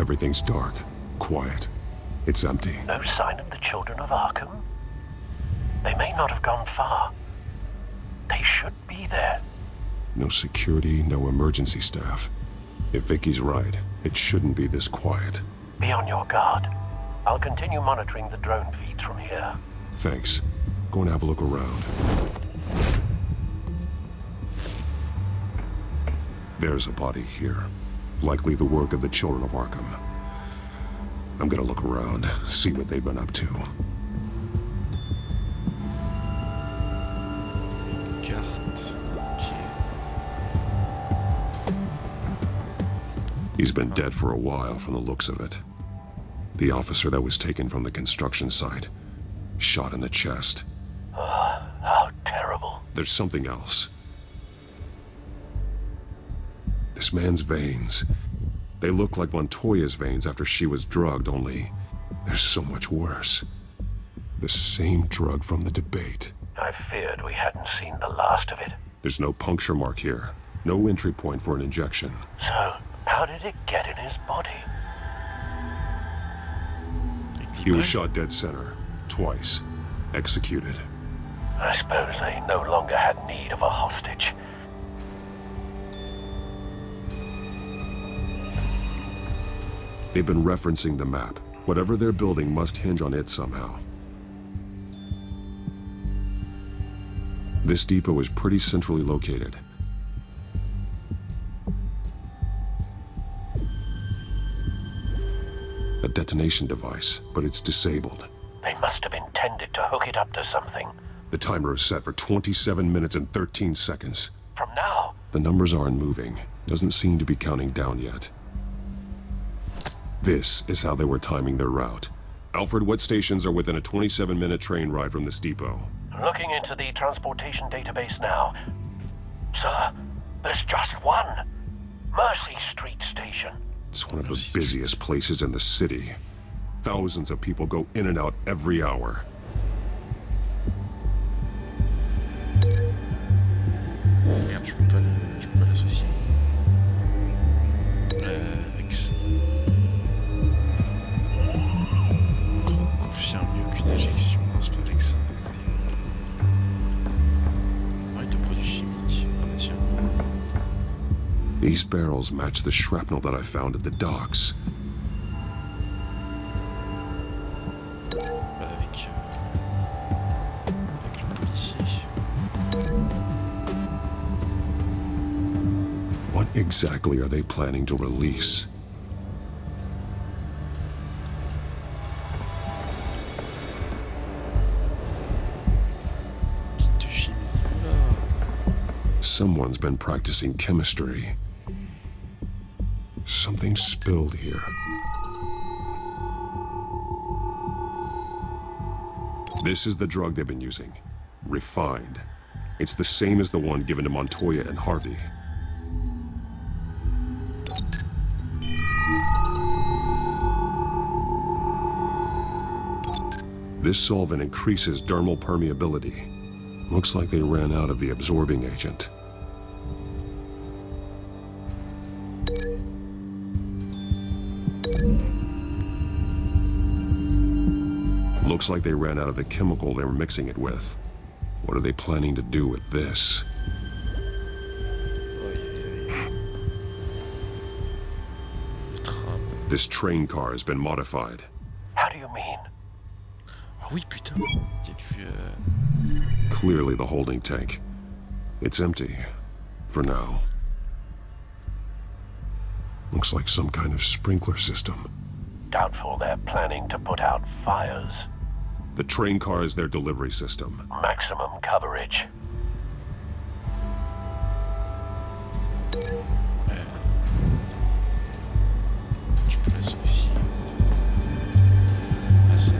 Everything's dark, quiet. It's empty. No sign of the children of Arkham? They may not have gone far. They should be there. No security, no emergency staff. If Vicky's right, it shouldn't be this quiet. Be on your guard. I'll continue monitoring the drone feeds from here. Thanks. Go and have a look around. There's a body here. Likely the work of the children of Arkham. I'm gonna look around, see what they've been up to. Carte. Ok. He's been dead for a while from the looks of it. The officer that was taken from the construction site. Shot in the chest. How terrible. There's something else. This man's veins. They look like Montoya's veins after she was drugged, only they're so much worse. The same drug from the debate. I feared we hadn't seen the last of it. There's no puncture mark here. No entry point for an injection. So, how did it get in his body? He was shot dead center. Twice. Executed. I suppose they no longer had need of a hostage. They've been referencing the map. Whatever they're building must hinge on it somehow. This depot is pretty centrally located. A detonation device, but it's disabled. They must have intended to hook it up to something. The timer is set for 27 minutes and 13 seconds. From now? The numbers aren't moving. Doesn't seem to be counting down yet. This is how they were timing their route. Alfred, what stations are within a 27-minute train ride from this depot? Looking into the transportation database now. Sir, there's just one. Mercy Street Station. It's one of the busiest places in the city. Thousands of people go in and out every hour. Merde, je peux pas l'associer. Ex. Confirme mieux qu'une injection. Non, c'est pas avec ça. Ouais, de produits chimiques. Ah bah tiens. These barrels match the shrapnel that I found at the docks. Avec le policier. What exactly are they planning to release? Someone's been practicing chemistry. Something spilled here. This is the drug they've been using. Refined. It's the same as the one given to Montoya and Harvey. This solvent increases dermal permeability. Looks like they ran out of the absorbing agent. Looks like they ran out of the chemical they were mixing it with. What are they planning to do with this? This train car has been modified. How do you mean? Ah oui, putain. Il y a du... Clearly the holding tank. It's empty. For now. Looks like some kind of sprinkler system. Doubtful they're planning to put out fires. The train car is their delivery system. Maximum coverage. Je peux l'associer à ça.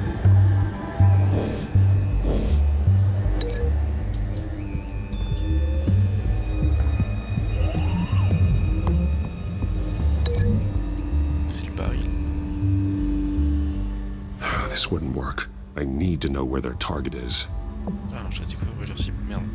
C'est le baril. This wouldn't work. I need to know where their target is. Ah, je dois découvrir leur cible. Merde.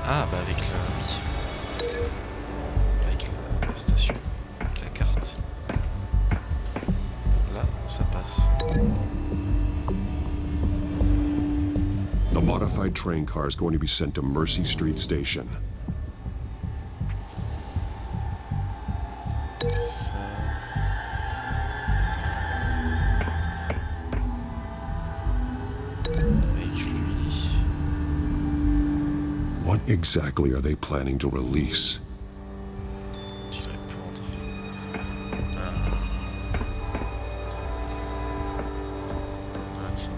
Ah bah avec la... oui. Avec la station. Avec la carte. Là, ça passe. The modified train car is going to be sent to Mercy Street Station. Ça... Avec lui. What exactly are they planning to release? Faut-il répondre? Attends.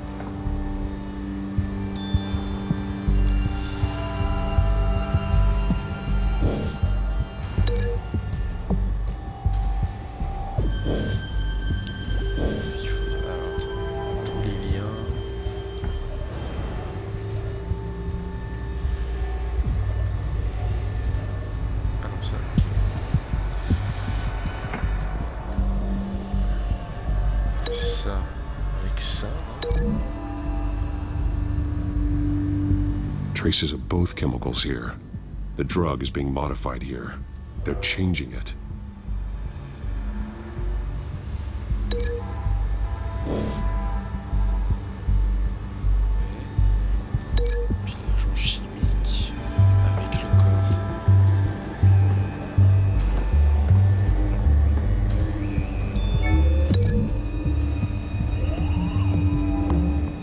Qu'est-ce qu'il faudrait... Alors, attends. Tous les liens... Ah non, ça... ok. Ça... Avec ça, non? Traces of both chemicals here. The drug is being modified here. They're changing it. Puis l'agent chimique avec le corps.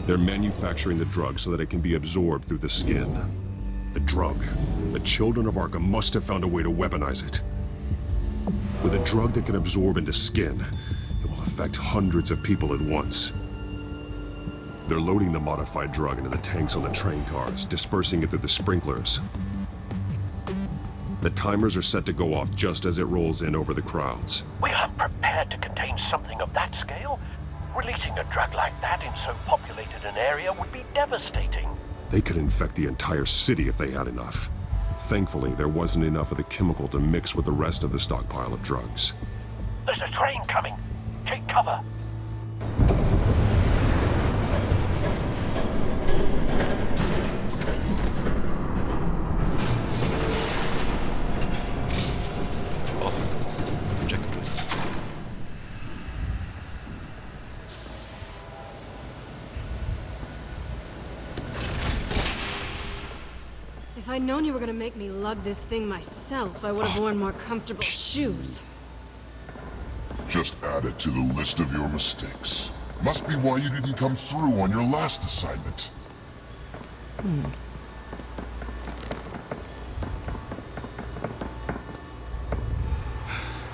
They're manufacturing the drug so that it can be absorbed through the skin. The drug. The children of Arkham must have found a way to weaponize it. With a drug that can absorb into skin, it will affect hundreds of people at once. They're loading the modified drug into the tanks on the train cars, dispersing it through the sprinklers. The timers are set to go off just as it rolls in over the crowds. We aren't prepared to contain something of that scale. Releasing a drug like that in so populated an area would be devastating. They could infect the entire city if they had enough. Thankfully, there wasn't enough of the chemical to mix with the rest of the stockpile of drugs. There's a train coming. Take cover. Jackpot. If I'd known you were gonna make me lug this thing myself, I would have worn more comfortable shoes. Just add it to the list of your mistakes. Must be why you didn't come through on your last assignment.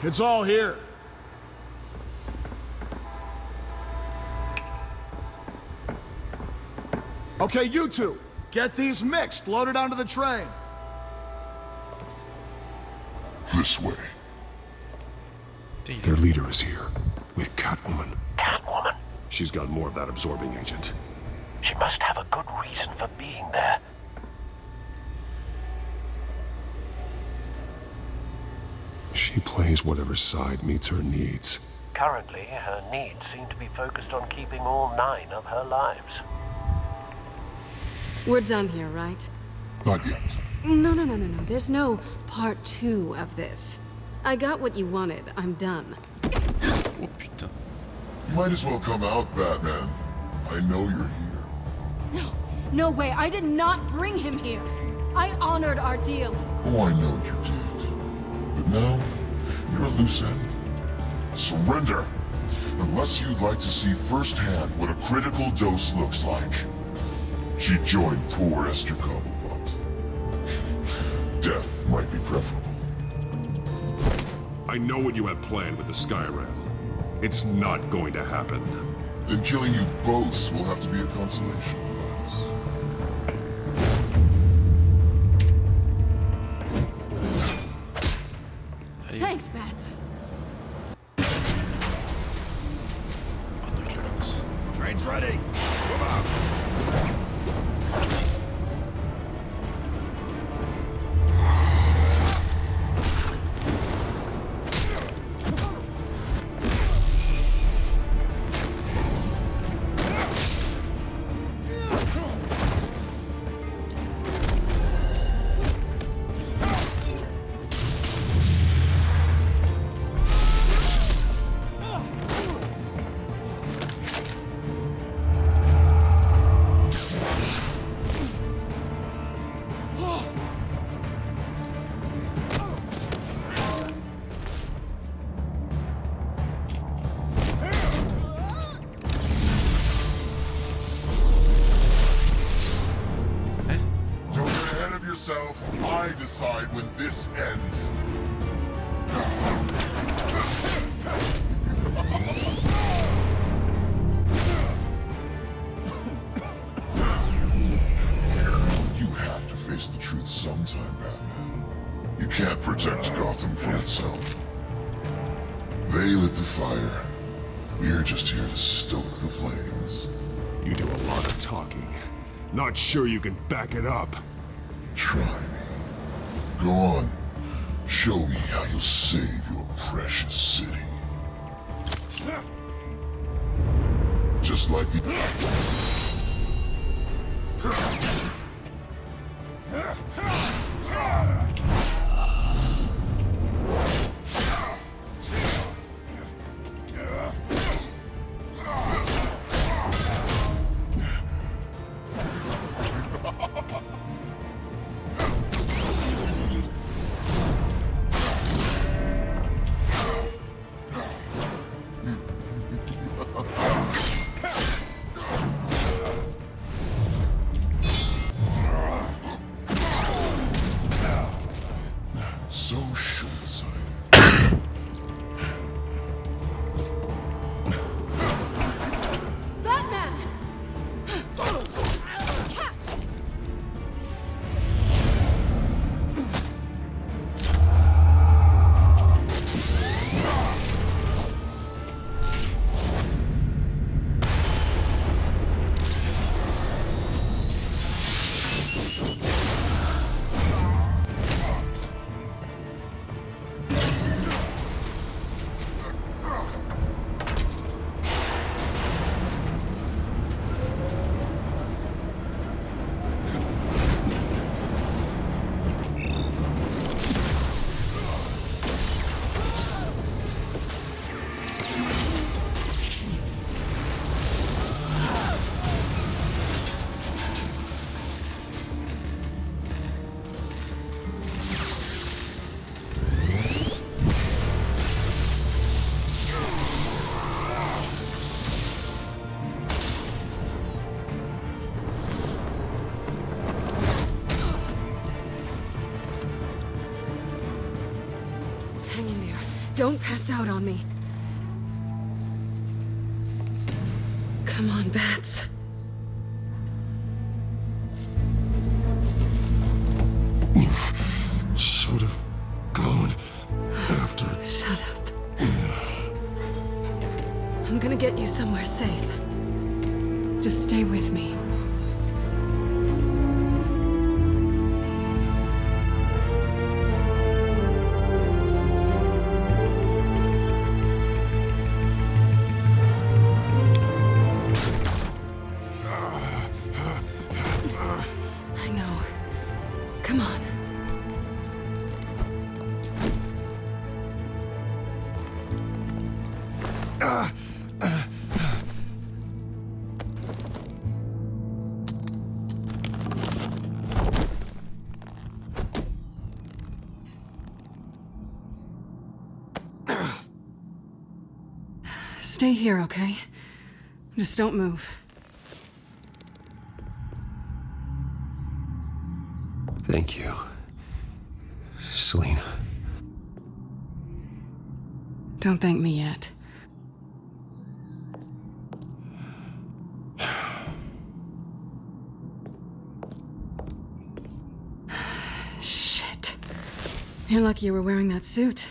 It's all here. Okay, you two, get these mixed, loaded onto the train. This way. Their leader is here, with Catwoman. Catwoman? She's got more of that absorbing agent. She must have a good reason for being there. She plays whatever side meets her needs. Currently, her needs seem to be focused on keeping all 9 of her lives. We're done here, right? Not yet. No. There's no part 2 of this. I got what you wanted. I'm done. Oh putain. You might as well come out, Batman. I know you're here. No way. I did not bring him here. I honored our deal. Oh, I know you did. But now, you're a loose end. Surrender. Unless you'd like to see firsthand what a critical dose looks like. She joined poor Esther Cobblepot. Death might be preferable. I know what you have planned with the Skyrail. It's not going to happen. Then killing you both will have to be a consolation prize. Thanks, Bats. Train's ready. Move out. yourself. I decide when this ends. You have to face the truth sometime, Batman. You can't protect Gotham from itself. They lit the fire. We're just here to stoke the flames. You do a lot of talking. Not sure you can back it up. Try me. Go on. Show me how you'll save your precious city. Just like the... So short-sighted. Batman! Catch! Hang in there. Don't pass out on me. Come on, Bats. Should have gone after... Shut up. I'm gonna get you somewhere safe. Just stay with me. I know. Come on. Stay here, okay? Just don't move. Thank you, Selina. Don't thank me yet. Shit. You're lucky you were wearing that suit.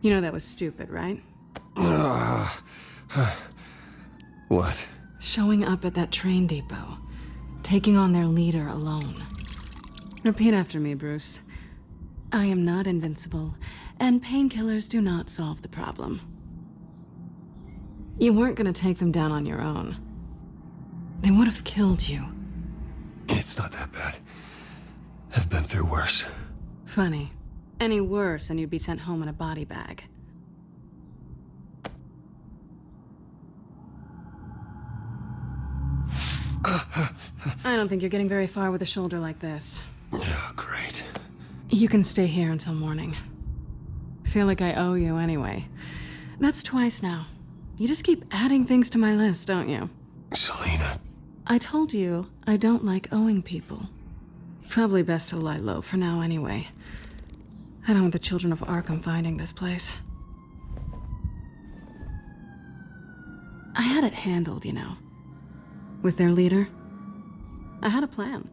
You know that was stupid, right? What? Showing up at that train depot. Taking on their leader alone. Repeat after me, Bruce. I am not invincible, and painkillers do not solve the problem. You weren't gonna take them down on your own. They would have killed you. It's not that bad. I've been through worse. Funny. Any worse and you'd be sent home in a body bag. I don't think you're getting very far with a shoulder like this. Oh, great. You can stay here until morning. Feel like I owe you anyway. That's twice now. You just keep adding things to my list, don't you? Selina. I told you I don't like owing people. Probably best to lie low for now anyway. I don't want the children of Arkham finding this place. I had it handled, you know. With their leader. I had a plan.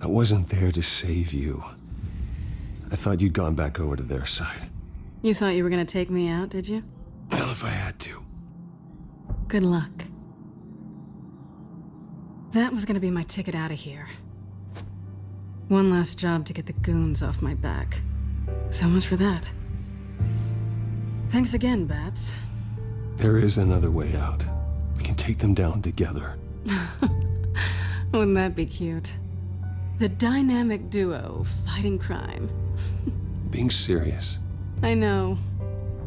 I wasn't there to save you. I thought you'd gone back over to their side. You thought you were gonna take me out, did you? Well, if I had to. Good luck. That was gonna be my ticket out of here. One last job to get the goons off my back. So much for that. Thanks again, Bats. There is another way out. We can take them down together. Wouldn't that be cute? The dynamic duo fighting crime. Being serious. I know.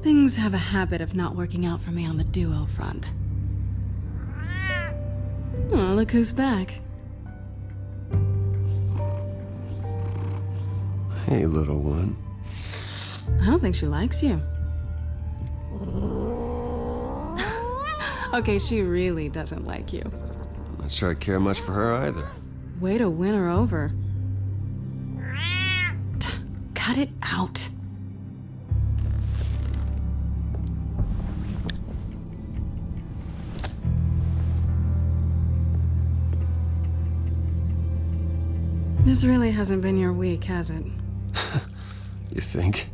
Things have a habit of not working out for me on the duo front. Oh, look who's back. Hey, little one. I don't think she likes you. Okay, she really doesn't like you. I'm not sure I care much for her either. Way to win her over. Cut it out. This really hasn't been your week, has it? You think?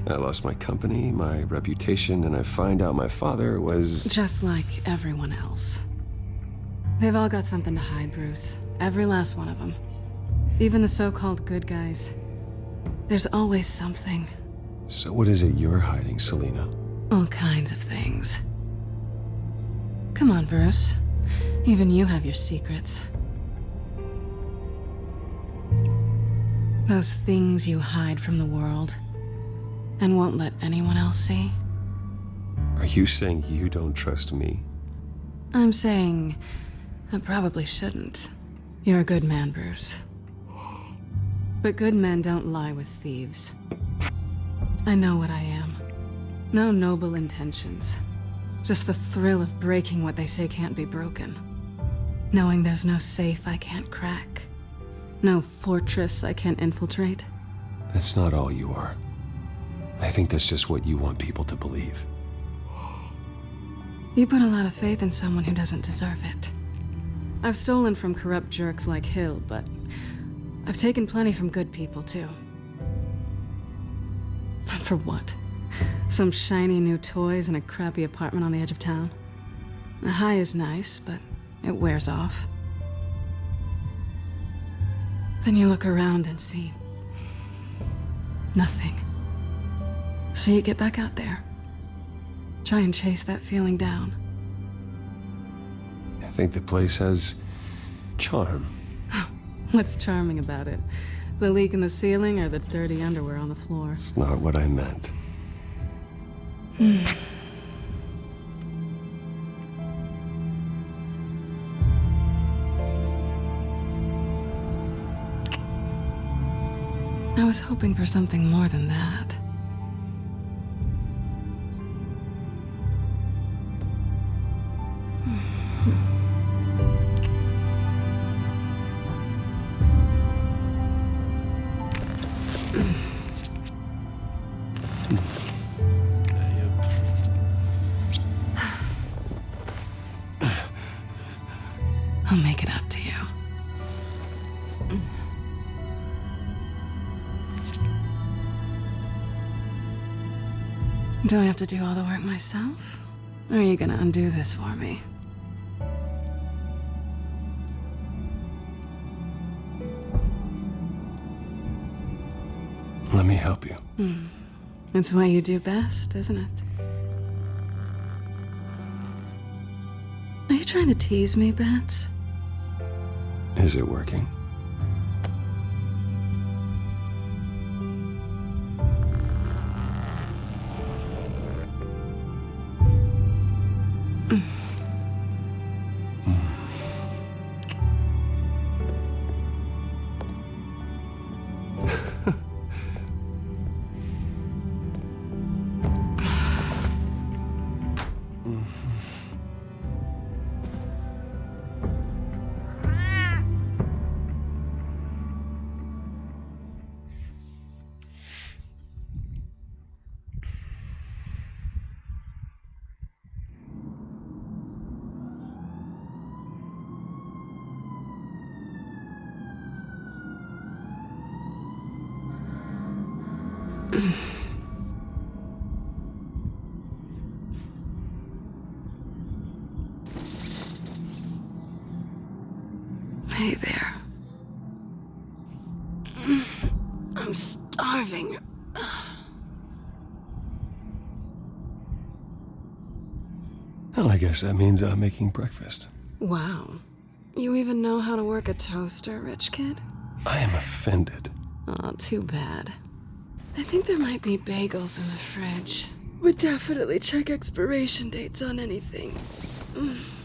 I lost my company, my reputation, and I find out my father was... Just like everyone else. They've all got something to hide, Bruce. Every last one of them. Even the so-called good guys. There's always something. So what is it you're hiding, Selina? All kinds of things. Come on, Bruce. Even you have your secrets. Those things you hide from the world and won't let anyone else see. Are you saying you don't trust me? I'm saying I probably shouldn't. You're a good man, Bruce. But good men don't lie with thieves. I know what I am. No noble intentions. Just the thrill of breaking what they say can't be broken. Knowing there's no safe I can't crack. No fortress I can't infiltrate. That's not all you are. I think that's just what you want people to believe. You put a lot of faith in someone who doesn't deserve it. I've stolen from corrupt jerks like Hill, but I've taken plenty from good people, too. For what? Some shiny new toys and a crappy apartment on the edge of town? The high is nice, but it wears off. Then you look around and see nothing. So you get back out there. Try and chase that feeling down. I think the place has charm. What's charming about it? The leak in the ceiling or the dirty underwear on the floor? It's not what I meant. I was hoping for something more than that. I'll make it up to you. Do I have to do all the work myself? Or are you gonna undo this for me? Let me help you. It's what you do best, isn't it? Are you trying to tease me, Bats? Is it working? Hey there. I'm starving. Well, I guess that means I'm making breakfast. Wow. You even know how to work a toaster, rich kid? I am offended. Aw, too bad. I think there might be bagels in the fridge. Would definitely check expiration dates on anything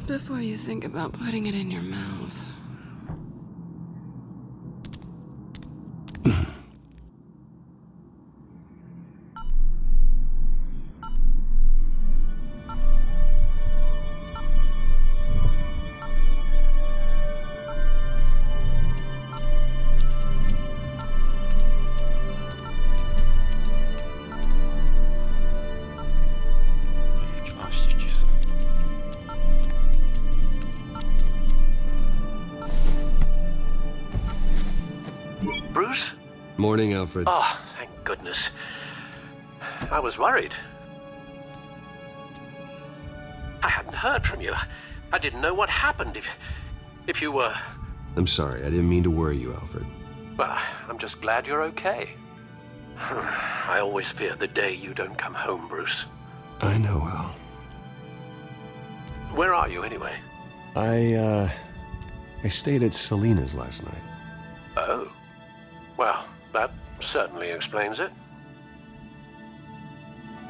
before you think about putting it in your mouth. Bruce? Morning, Alfred. Oh, thank goodness. I was worried. I hadn't heard from you. I didn't know what happened if you were... I'm sorry, I didn't mean to worry you, Alfred. Well, I'm just glad you're okay. I always fear the day you don't come home, Bruce. I know, Al. Where are you, anyway? I stayed at Selena's last night. Oh. Well, that certainly explains it.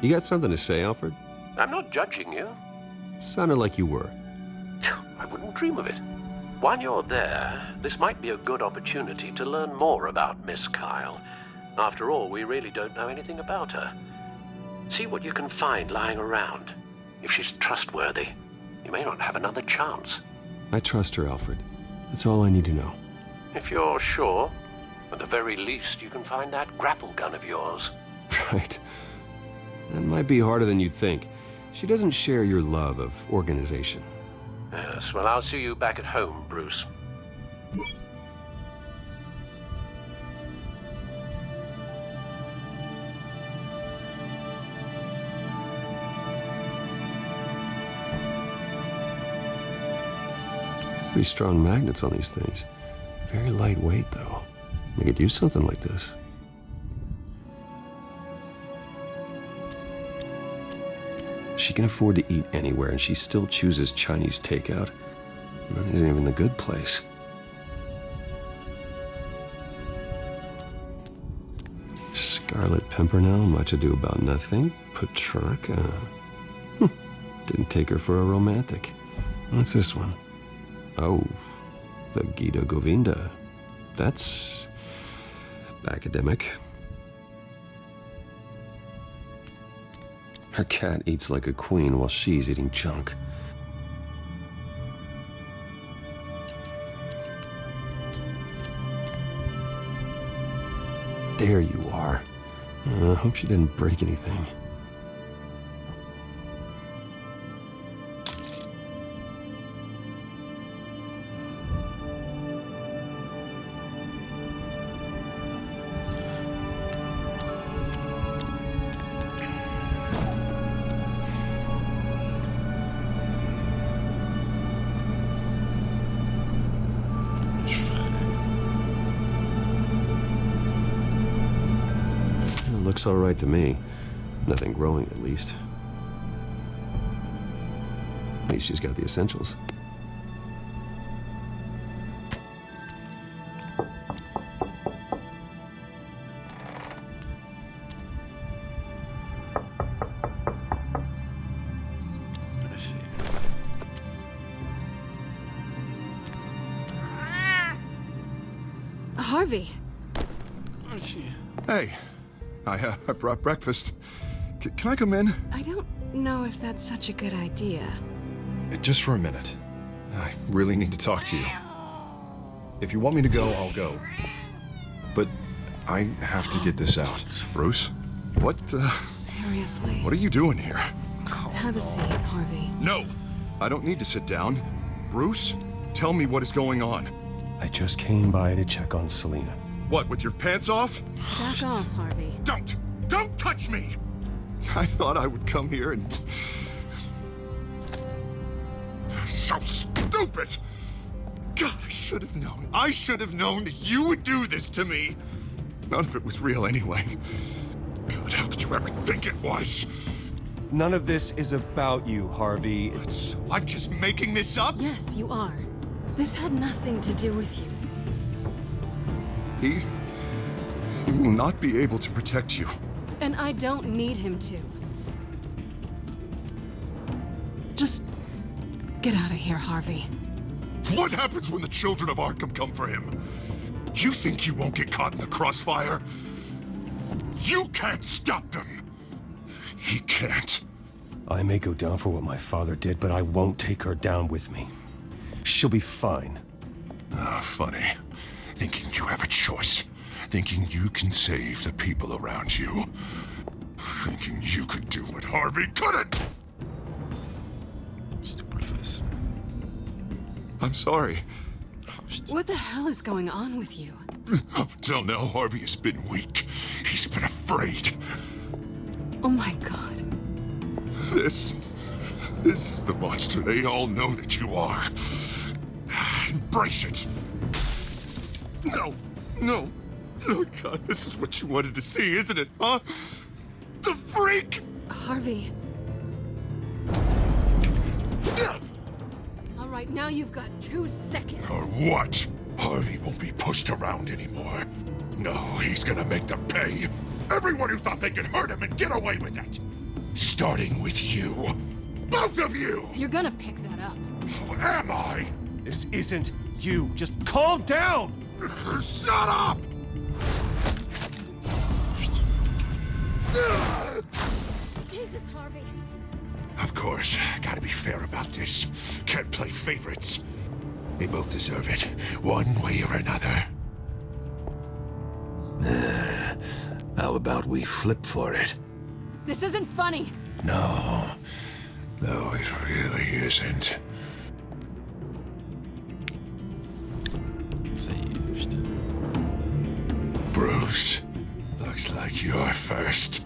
You got something to say, Alfred? I'm not judging you. Sounded like you were. I wouldn't dream of it. While you're there, this might be a good opportunity to learn more about Miss Kyle. After all, we really don't know anything about her. See what you can find lying around. If she's trustworthy, you may not have another chance. I trust her, Alfred. That's all I need to know. If you're sure, at the very least, you can find that grapple gun of yours. Right. That might be harder than you'd think. She doesn't share your love of organization. Yes, well, I'll see you back at home, Bruce. Pretty strong magnets on these things. Very lightweight, though. They could use something like this. She can afford to eat anywhere, and she still chooses Chinese takeout. That isn't even the good place. Scarlet Pimpernel, Much Ado About Nothing, Petrarca. Didn't take her for a romantic. What's this one? Oh, the Gita Govinda. That's academic. Her cat eats like a queen while she's eating junk. There you are. I hope she didn't break anything. Looks all right to me. Nothing growing, at least. At least she's got the essentials. I see. Harvey. I see. Hey. I brought breakfast. Can I come in? I don't know if that's such a good idea. Just for a minute. I really need to talk to you. If you want me to go, I'll go. But I have to get this out. Bruce? What, Seriously. What are you doing here? Have a seat, Harvey. No! I don't need to sit down. Bruce, tell me what is going on. I just came by to check on Selena. What, with your pants off? Back off, Harvey. Don't! Don't touch me! I thought I would come here and... So stupid! God, I should have known. I should have known that you would do this to me. None of it was real anyway. God, how could you ever think it was? None of this is about you, Harvey. So I'm just making this up? Yes, you are. This had nothing to do with you. He will not be able to protect you. And I don't need him to. Just get out of here, Harvey. What happens when the children of Arkham come for him? You think you won't get caught in the crossfire? You can't stop them. He can't. I may go down for what my father did, but I won't take her down with me. She'll be fine. Ah, funny. Thinking you have a choice. Thinking you can save the people around you. Thinking you could do what Harvey couldn't! I'm sorry. What the hell is going on with you? Up until now, Harvey has been weak. He's been afraid. Oh my God. This is the monster they all know that you are. Embrace it. No. Oh God, this is what you wanted to see, isn't it, huh? The freak! Harvey. All right, now you've got 2 seconds. Or what? Harvey won't be pushed around anymore. No, he's gonna make them pay. Everyone who thought they could hurt him and get away with it. Starting with you. Both of you! You're gonna pick that up. Who am I? This isn't you. Just calm down! Shut up! Jesus, Harvey. Of course, gotta be fair about this. Can't play favorites. They both deserve it, one way or another. How about we flip for it? This isn't funny. No, it really isn't. Bruce, looks like you're first.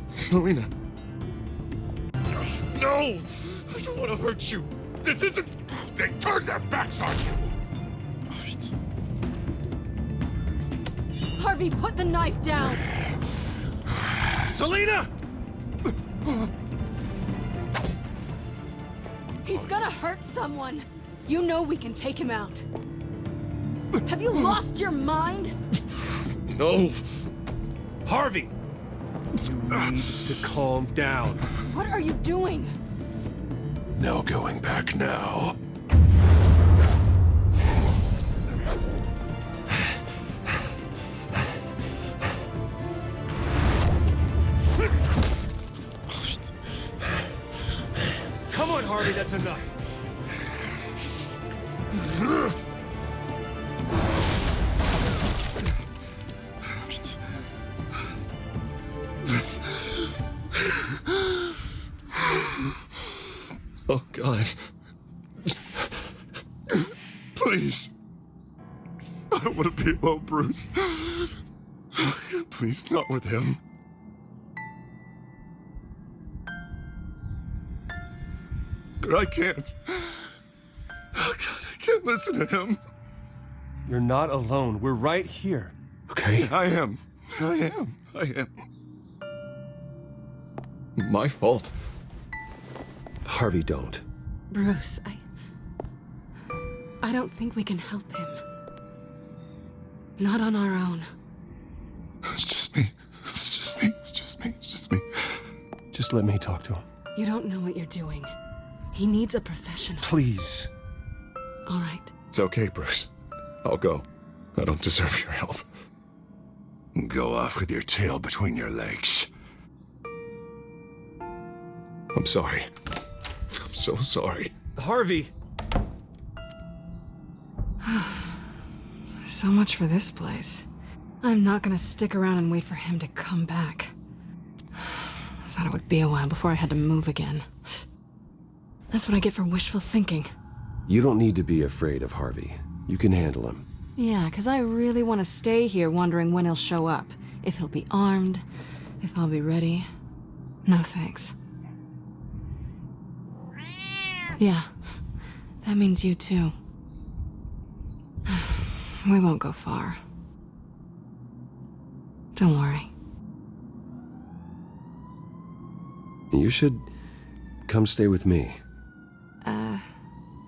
Selina. No! I don't want to hurt you. This isn't... They turned their backs on you. Harvey, put the knife down. Selina! He's gonna hurt someone. You know we can take him out. Have you lost your mind? No. Harvey! You need to calm down. What are you doing? No going back now. Come on, Harvey, that's enough. Oh, God. Please. I don't want to be alone, Bruce. Please, not with him. But I can't. Oh, God, I can't listen to him. You're not alone. We're right here. Okay? I am. My fault. Harvey, don't. Bruce, I don't think we can help him. Not on our own. It's just me. Just let me talk to him. You don't know what you're doing. He needs a professional. Please. All right. It's okay, Bruce. I'll go. I don't deserve your help. Go off with your tail between your legs. I'm sorry. I'm so sorry. Harvey! So much for this place. I'm not gonna stick around and wait for him to come back. thought it would be a while before I had to move again. That's what I get for wishful thinking. You don't need to be afraid of Harvey. You can handle him. Yeah, because I really want to stay here wondering when he'll show up. If he'll be armed, if I'll be ready. No thanks. Yeah, that means you too. We won't go far. Don't worry. You should come stay with me.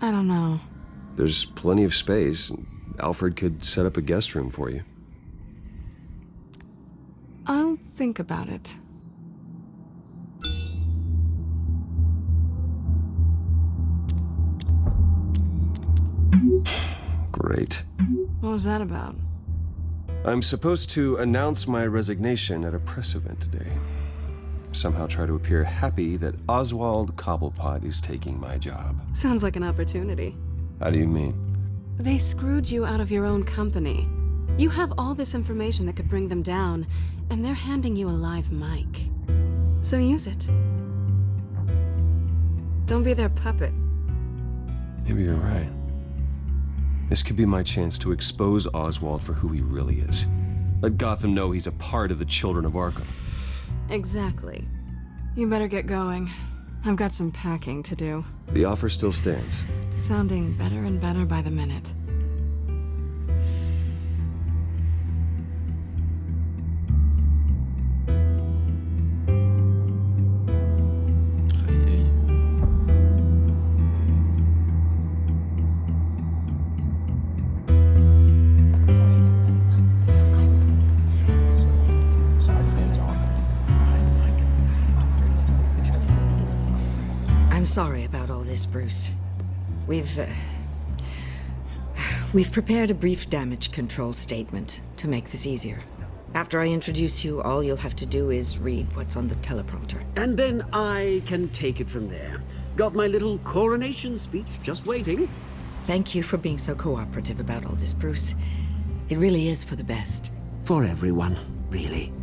I don't know. There's plenty of space. Alfred could set up a guest room for you. I'll think about it. Great. What was that about? I'm supposed to announce my resignation at a press event today. Somehow try to appear happy that Oswald Cobblepot is taking my job. Sounds like an opportunity. How do you mean? They screwed you out of your own company. You have all this information that could bring them down, and they're handing you a live mic. So use it. Don't be their puppet. Maybe you're right. This could be my chance to expose Oswald for who he really is. Let Gotham know he's a part of the Children of Arkham. Exactly. You better get going. I've got some packing to do. The offer still stands. Sounding better and better by the minute. I'm sorry about all this, Bruce. We've prepared a brief damage control statement to make this easier. After I introduce you, all you'll have to do is read what's on the teleprompter. And then I can take it from there. Got my little coronation speech just waiting. Thank you for being so cooperative about all this, Bruce. It really is for the best. For everyone, really.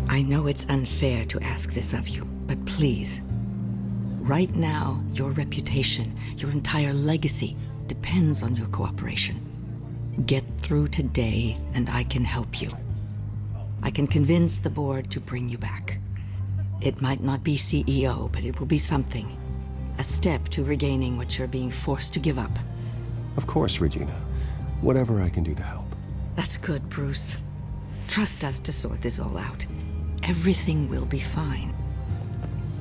I know it's unfair to ask this of you, but please. Right now, your reputation, your entire legacy, depends on your cooperation. Get through today, and I can help you. I can convince the board to bring you back. It might not be CEO, but it will be something. A step to regaining what you're being forced to give up. Of course, Regina. Whatever I can do to help. That's good, Bruce. Trust us to sort this all out. Everything will be fine.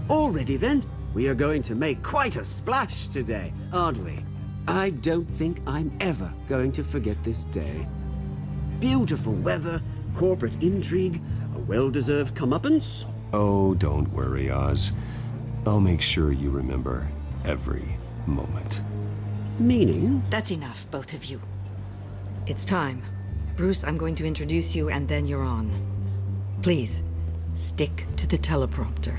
Already then, we are going to make quite a splash today, aren't we? I don't think I'm ever going to forget this day. Beautiful weather, corporate intrigue, a well-deserved comeuppance. Oh, don't worry, Oz. I'll make sure you remember every moment. Meaning? That's enough, both of you. It's time. Bruce, I'm going to introduce you, and then you're on. Please, stick to the teleprompter.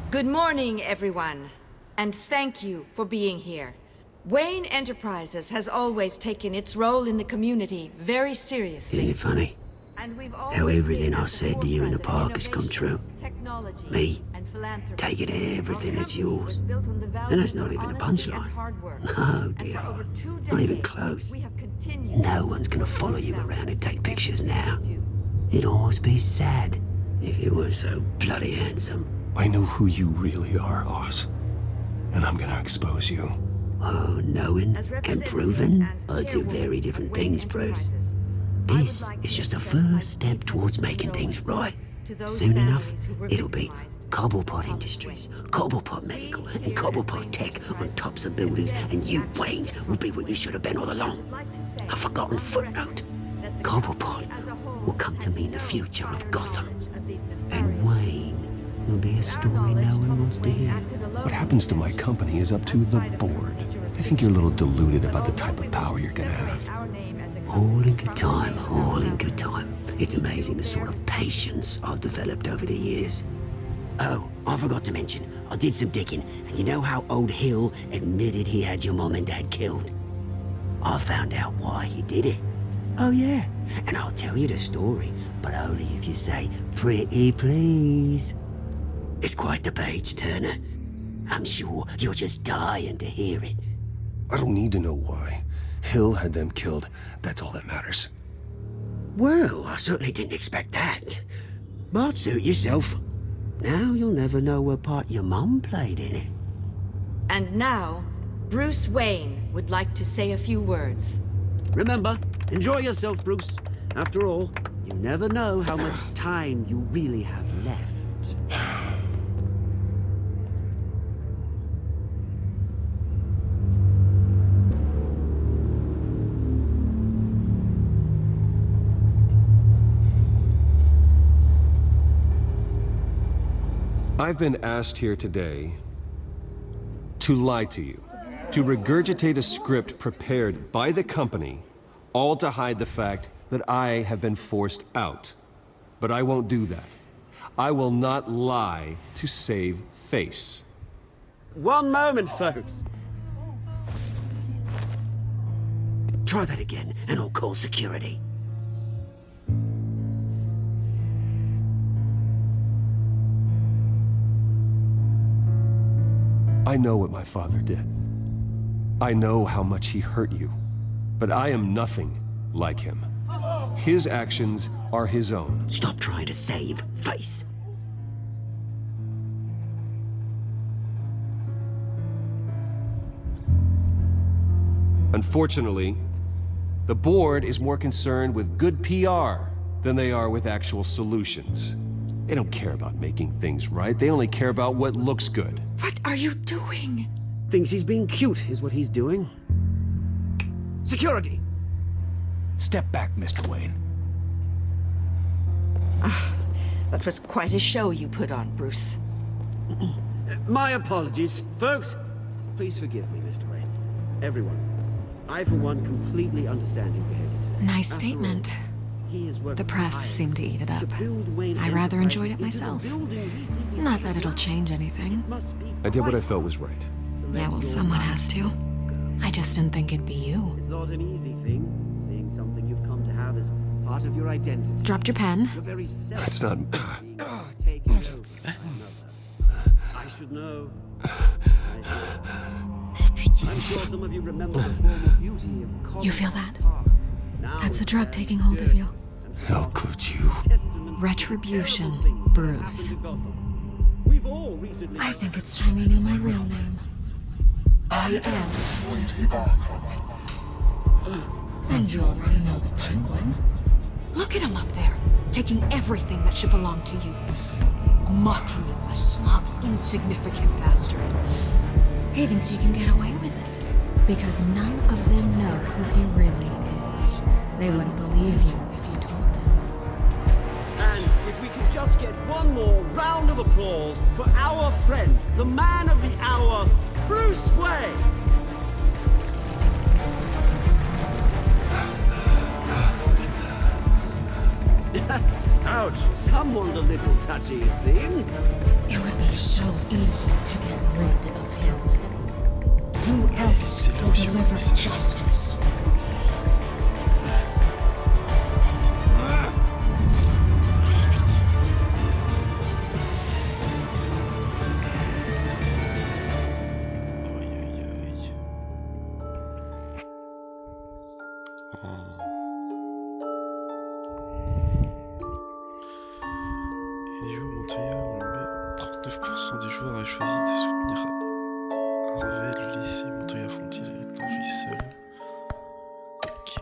Good morning, everyone, and thank you for being here. Wayne Enterprises has always taken its role in the community very seriously. Isn't it funny? How everything I said to you in the park has come true. Me, taking everything that's yours. And that's not even a punchline. No, dear heart. Not even close. No one's gonna follow you around and take pictures now. It'd almost be sad if you were so bloody handsome. I know who you really are, Oz. And I'm gonna expose you. Oh, knowing and proving are two very different things, Bruce. This is just a first step towards making things right. Soon enough, it'll be Cobblepot Industries, Cobblepot Medical, and Cobblepot Tech on tops of buildings, and you, Waynes, will be what you should have been all along. A forgotten footnote. Cobblepot will come to mean the future of Gotham. And Wayne will be a story no one wants to hear. What happens to my company is up to the board. I think you're a little deluded about the type of power you're gonna have. All in good time, all in good time. It's amazing the sort of patience I've developed over the years. Oh, I forgot to mention, I did some digging, and you know how old Hill admitted he had your mom and dad killed? I found out why he did it. Oh, yeah. And I'll tell you the story, but only if you say, pretty please. It's quite the page turner. I'm sure you're just dying to hear it. I don't need to know why. Hill had them killed. That's all that matters. Well, I certainly didn't expect that. But suit yourself. Now you'll never know what part your mum played in it. And now, Bruce Wayne would like to say a few words. Remember, enjoy yourself, Bruce. After all, you never know how much time you really have left. I've been asked here today to lie to you, to regurgitate a script prepared by the company, all to hide the fact that I have been forced out. But I won't do that. I will not lie to save face. One moment, folks. Try that again, and I'll call security. I know what my father did. I know how much he hurt you. But I am nothing like him. His actions are his own. Stop trying to save face. Unfortunately, the board is more concerned with good PR than they are with actual solutions. They don't care about making things right. They only care about what looks good. What are you doing? Thinks he's being cute, is what he's doing. Security! Step back, Mr. Wayne. That was quite a show you put on, Bruce. My apologies. Folks, please forgive me, Mr. Wayne. Everyone. I, for one, completely understand his behavior today. Nice statement. The press seemed to eat it up. I rather enjoyed it myself. Not that it'll change anything. I did what I felt was right. Yeah, well, someone has to. I just didn't think it'd be you. It's not an easy thing, seeing something you've come to have as part of your identity. Dropped your pen. Your very self. That's not... Taking over. I should know. I'm sure some of you remember the former beauty of... You feel that? That's the drug taking hold of you. How could you? Retribution, Bruce. I think it's time you knew my real name. I am. And you already know the Penguin. Look at him up there, taking everything that should belong to you. Mocking you, a smug, insignificant bastard. He thinks he can get away with it, because none of them know who he really is. They wouldn't believe you if you told them. And if we could just get one more round of applause for our friend, the man of the hour, Bruce Wayne! Ouch, someone's a little touchy, it seems. It would be so easy to get rid of him. Who else will deliver justice? Des joueurs avaient choisi de soutenir Harvey, le laisser Montoya affronter les dangers seul. Ok.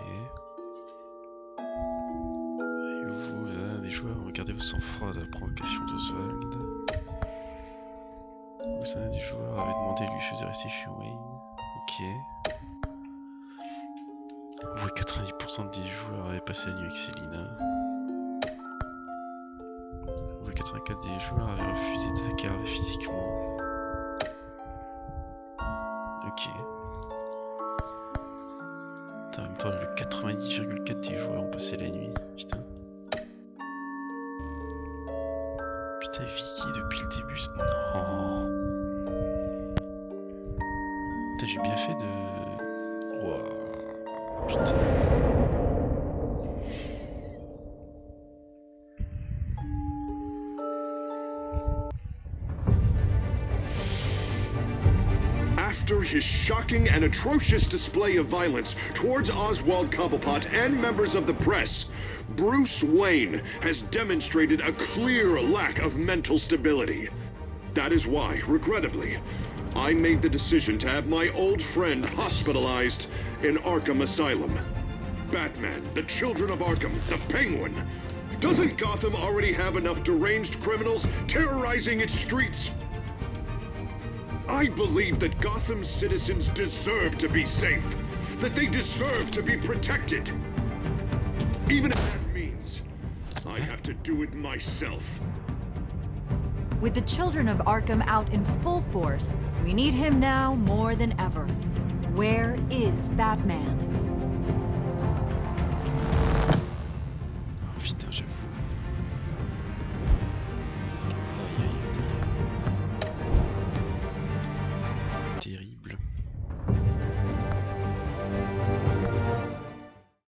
Et vous, des joueurs, regardez vos sang-froid de la provocation d'Oswald. Vous, un des joueurs avait demandé à Lucius de rester chez Wayne. Ok. Vous, 90% des joueurs avaient passé la nuit avec Selina. 84 des joueurs avaient refusé d'attaquer Harvey physiquement. Ok. En même temps, le 90,4 des joueurs ont passé la nuit. Putain. Putain, Vicky depuis le début. Non. Putain, j'ai bien fait de... Wow. Putain. his shocking and atrocious display of violence towards Oswald Cobblepot and members of the press, Bruce Wayne has demonstrated a clear lack of mental stability. That is why, regrettably, I made the decision to have my old friend hospitalized in Arkham Asylum. Batman, the Children of Arkham, the Penguin. Doesn't Gotham already have enough deranged criminals terrorizing its streets? I believe that Gotham's citizens deserve to be safe, that they deserve to be protected. Even if that means I have to do it myself. With the Children of Arkham out in full force, we need him now more than ever. Where is Batman? Oh putain, j'avoue.